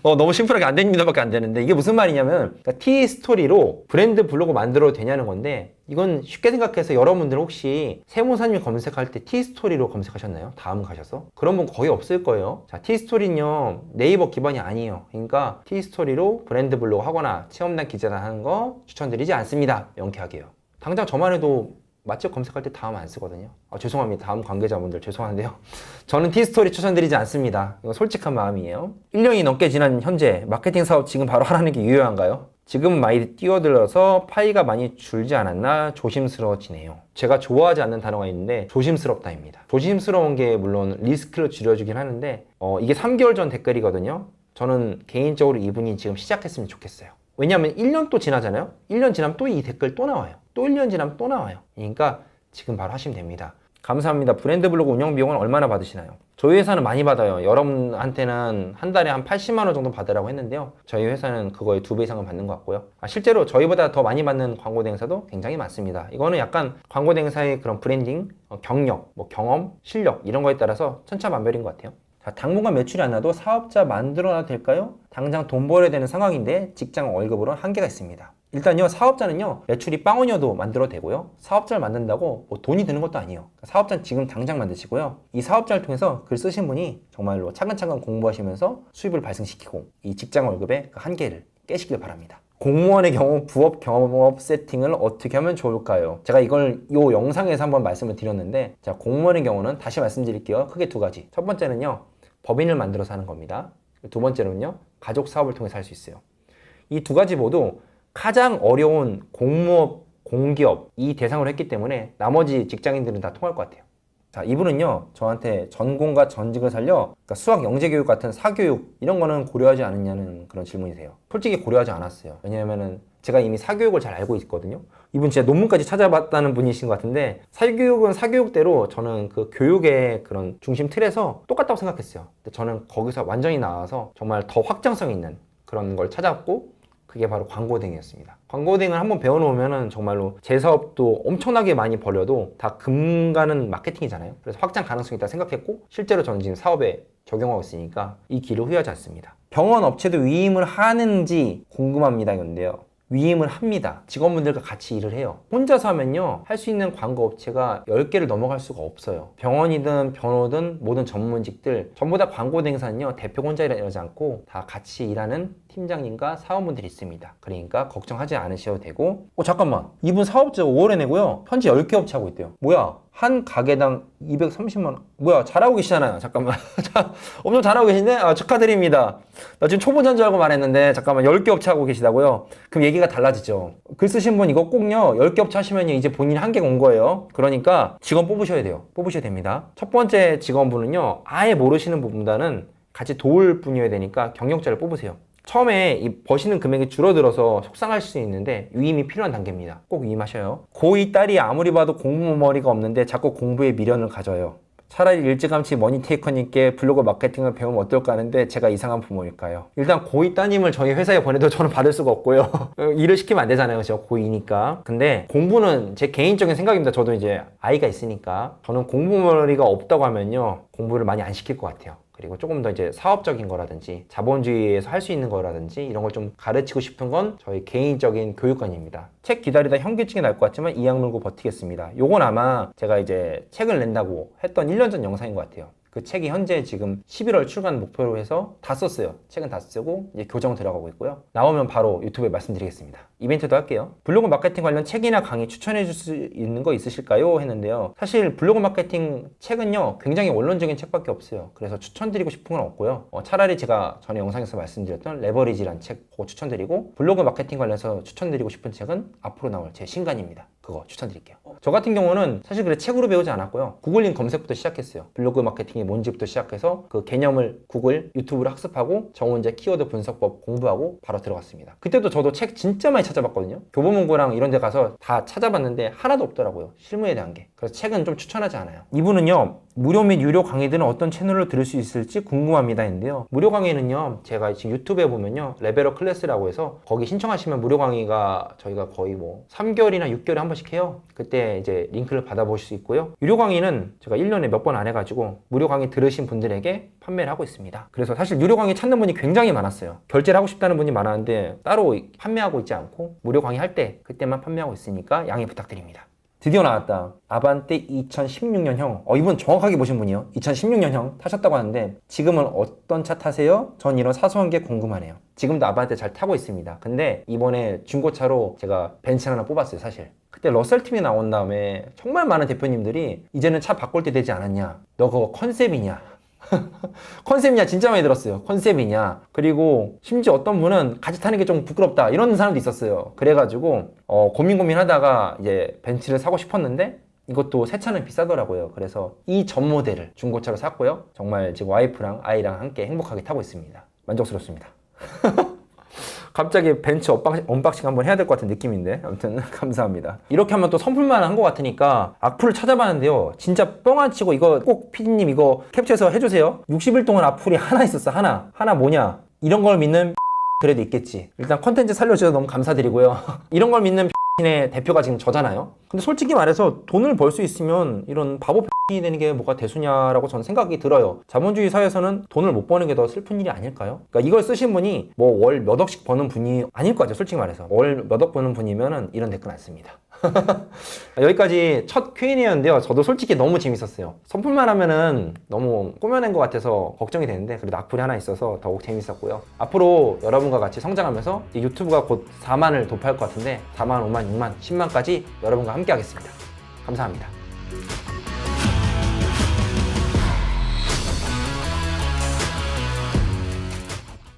너무 심플하게 안 됩니다밖에 안 되는데 이게 무슨 말이냐면 그러니까 T스토리로 브랜드 블로그 만들어도 되냐는 건데 이건 쉽게 생각해서 여러분들 혹시 세무사님 검색할 때 T스토리로 검색하셨나요? 다음 가셔서? 그런 분 거의 없을 거예요. 자, T스토리는요 네이버 기반이 아니에요. 그러니까 T스토리로 브랜드 블로그 하거나 체험단 기자단 하는 거 추천드리지 않습니다. 명쾌하게요. 당장 저만 해도 맛집 검색할 때 다음 안 쓰거든요. 죄송합니다. 다음 관계자분들 죄송한데요. 저는 T스토리 추천드리지 않습니다. 이건 솔직한 마음이에요. 1년이 넘게 지난 현재 마케팅 사업 지금 바로 하라는 게 유효한가요? 지금은 많이 뛰어들어서 파이가 많이 줄지 않았나 조심스러워지네요. 제가 좋아하지 않는 단어가 있는데 조심스럽다입니다. 조심스러운 게 물론 리스크를 줄여주긴 하는데 이게 3개월 전 댓글이거든요. 저는 개인적으로 이분이 지금 시작했으면 좋겠어요. 왜냐하면 1년 또 지나잖아요. 1년 지나면 또 이 댓글 또 나와요. 또 1년 지나면 또 나와요. 그러니까 지금 바로 하시면 됩니다. 감사합니다. 브랜드 블로그 운영 비용은 얼마나 받으시나요? 저희 회사는 많이 받아요. 여러분한테는 한 달에 한 80만 원 정도 받으라고 했는데요. 저희 회사는 그거의 2배 이상은 받는 것 같고요. 실제로 저희보다 더 많이 받는 광고 대행사도 굉장히 많습니다. 이거는 약간 광고 대행사의 그런 브랜딩, 경력, 경험, 실력 이런 거에 따라서 천차만별인 것 같아요. 자, 당분간 매출이 안 나도 사업자 만들어놔도 될까요? 당장 돈 벌어야 되는 상황인데 직장 월급으로는 한계가 있습니다. 일단요, 사업자는요, 매출이 빵원이어도 만들어도 되고요. 사업자를 만든다고 돈이 드는 것도 아니에요. 사업자는 지금 당장 만드시고요. 이 사업자를 통해서 글 쓰신 분이 정말로 차근차근 공부하시면서 수입을 발생시키고 이 직장 월급의 그 한계를 깨시길 바랍니다. 공무원의 경우 부업 경업 세팅을 어떻게 하면 좋을까요? 제가 이걸 이 영상에서 한번 말씀을 드렸는데, 자, 공무원의 경우는 다시 말씀드릴게요. 크게 2가지. 첫 번째는요, 법인을 만들어서 하는 겁니다. 두 번째로는요, 가족 사업을 통해서 할 수 있어요. 이 2가지 모두 가장 어려운 공무업, 공기업 이 대상으로 했기 때문에 나머지 직장인들은 다 통할 것 같아요. 자, 이분은요, 저한테 전공과 전직을 살려 그러니까 수학 영재교육 같은 사교육 이런 거는 고려하지 않느냐는 그런 질문이세요. 솔직히 고려하지 않았어요. 왜냐면은 제가 이미 사교육을 잘 알고 있거든요. 이분 진짜 논문까지 찾아봤다는 분이신 것 같은데, 사교육은 사교육대로 저는 그 교육의 그런 중심 틀에서 똑같다고 생각했어요. 근데 저는 거기서 완전히 나와서 정말 더 확장성 있는 그런 걸 찾았고, 그게 바로 광고 대행이었습니다. 광고 대행을 한번 배워놓으면 정말로 제 사업도 엄청나게 많이 벌려도 다 금가는 마케팅이잖아요. 그래서 확장 가능성이 있다 생각했고, 실제로 저는 지금 사업에 적용하고 있으니까 이 길을 후회하지 않습니다. 병원 업체도 위임을 하는지 궁금합니다. 이건데요. 위임을 합니다. 직원분들과 같이 일을 해요. 혼자서 하면요, 할 수 있는 광고 업체가 10개를 넘어갈 수가 없어요. 병원이든 변호든 모든 전문직들 전부 다 광고 대행사는요, 대표 혼자 일하지 않고 다 같이 일하는 팀장님과 사원분들이 있습니다. 그러니까 걱정하지 않으셔도 되고, 잠깐만, 이분 사업자 5월에 내고요, 현재 10개 업체 하고 있대요. 뭐야, 한 가게당 230만 원. 뭐야, 잘하고 계시잖아요. 잠깐만. 엄청 잘하고 계신데? 축하드립니다. 나 지금 초보자인 줄 알고 말했는데, 잠깐만, 10개 업체 하고 계시다고요? 그럼 얘기가 달라지죠. 글 쓰신 분 이거 꼭요, 10개 업체 하시면 이제 본인 한계가 온 거예요. 그러니까 직원 뽑으셔야 돼요. 뽑으셔야 됩니다. 첫 번째 직원분은요, 아예 모르시는 분보다는 같이 도울 분이어야 되니까 경력자를 뽑으세요. 처음에 이 버시는 금액이 줄어들어서 속상할 수 있는데 위임이 필요한 단계입니다. 꼭 위임하셔요. 고2 딸이 아무리 봐도 공부머리가 없는데 자꾸 공부에 미련을 가져요. 차라리 일찌감치 머니테이커님께 블로그 마케팅을 배우면 어떨까 하는데 제가 이상한 부모일까요? 일단 고2 따님을 저희 회사에 보내도 저는 받을 수가 없고요. 일을 시키면 안 되잖아요. 제가 고2니까. 근데 공부는 제 개인적인 생각입니다. 저도 이제 아이가 있으니까. 저는 공부머리가 없다고 하면요, 공부를 많이 안 시킬 것 같아요. 그리고 조금 더 이제 사업적인 거라든지 자본주의에서 할 수 있는 거라든지 이런 걸 좀 가르치고 싶은 건 저희 개인적인 교육관입니다. 책 기다리다 현기증이 날 것 같지만 이악 물고 버티겠습니다. 요건 아마 제가 이제 책을 낸다고 했던 1년 전 영상인 것 같아요. 그 책이 현재 지금 11월 출간 목표로 해서 다 썼어요. 책은 다 쓰고 이제 교정 들어가고 있고요. 나오면 바로 유튜브에 말씀드리겠습니다. 이벤트도 할게요. 블로그 마케팅 관련 책이나 강의 추천해 줄 수 있는 거 있으실까요? 했는데요. 사실 블로그 마케팅 책은요, 굉장히 원론적인 책밖에 없어요. 그래서 추천드리고 싶은 건 없고요. 차라리 제가 전에 영상에서 말씀드렸던 레버리지란 책 그거 추천드리고, 블로그 마케팅 관련해서 추천드리고 싶은 책은 앞으로 나올 제 신간입니다. 그거 추천드릴게요. 저 같은 경우는 사실 그래 책으로 배우지 않았고요. 구글링 검색부터 시작했어요. 블로그 마케팅이 뭔지부터 시작해서 그 개념을 구글, 유튜브로 학습하고 정원제 키워드 분석법 공부하고 바로 들어갔습니다. 그때도 저도 책 진짜 많이 찾아봤거든요. 교보문고랑 이런 데 가서 다 찾아봤는데 하나도 없더라고요. 실무에 대한 게. 그래서 책은 좀 추천하지 않아요. 이분은요, 무료 및 유료 강의들은 어떤 채널로 들을 수 있을지 궁금합니다 했는데요. 무료 강의는요, 제가 지금 유튜브에 보면요, 레벨업 클래스라고 해서 거기 신청하시면 무료 강의가 저희가 거의 뭐 3개월이나 6개월에 한 번씩 해요. 그때 댓글에 이제 링크를 받아보실 수 있고요. 유료 강의는 제가 1년에 몇 번 안 해가지고 무료 강의 들으신 분들에게 판매를 하고 있습니다. 그래서 사실 유료 강의 찾는 분이 굉장히 많았어요. 결제를 하고 싶다는 분이 많았는데 따로 판매하고 있지 않고 무료 강의 할 때 그때만 판매하고 있으니까 양해 부탁드립니다. 드디어 나왔다. 아반떼 2016년형. 이분 정확하게 보신 분이요. 2016년형 타셨다고 하는데 지금은 어떤 차 타세요? 전 이런 사소한 게 궁금하네요. 지금도 아반떼 잘 타고 있습니다. 근데 이번에 중고차로 제가 벤츠 하나 뽑았어요, 사실. 그때 러셀팀이 나온 다음에 정말 많은 대표님들이 이제는 차 바꿀 때 되지 않았냐? 너 그거 컨셉이냐? 컨셉이냐 진짜 많이 들었어요. 컨셉이냐. 그리고 심지어 어떤 분은 같이 타는 게 좀 부끄럽다 이런 사람도 있었어요. 그래가지고 고민하다가 이제 벤츠를 사고 싶었는데 이것도 새 차는 비싸더라고요. 그래서 이 전 모델을 중고차로 샀고요. 정말 지금 와이프랑 아이랑 함께 행복하게 타고 있습니다. 만족스럽습니다. 갑자기 벤츠 언박싱 한번 해야 될 것 같은 느낌인데 아무튼 감사합니다. 이렇게 하면 또 선풀만 한 것 같으니까 악플을 찾아봤는데요. 진짜 뻥 안 치고 이거 꼭 PD님 이거 캡처해서 해주세요. 60일 동안 악플이 하나 있었어. 하나 뭐냐, 이런 걸 믿는 그래도 있겠지. 일단 컨텐츠 살려주셔서 너무 감사드리고요. 이런 걸 믿는 의 대표가 지금 저잖아요. 근데 솔직히 말해서 돈을 벌 수 있으면 이런 바보 이 되는 게 뭐가 대수냐라고 저는 생각이 들어요. 자본주의 사회에서는 돈을 못 버는 게 더 슬픈 일이 아닐까요? 그러니까 이걸 쓰신 분이 뭐 월 몇 억씩 버는 분이 아닐 거죠. 솔직히 말해서 월 몇 억 버는 분이면은 이런 댓글 안 씁니다. 여기까지 첫 Q&A였는데요. 저도 솔직히 너무 재밌었어요. 선풀만 하면은 너무 꾸며낸 것 같아서 걱정이 되는데 그래도 악플이 하나 있어서 더욱 재밌었고요. 앞으로 여러분과 같이 성장하면서 유튜브가 곧 4만을 도파할 것 같은데 4만, 5만, 6만, 10만까지 여러분과 함께 하겠습니다. 감사합니다.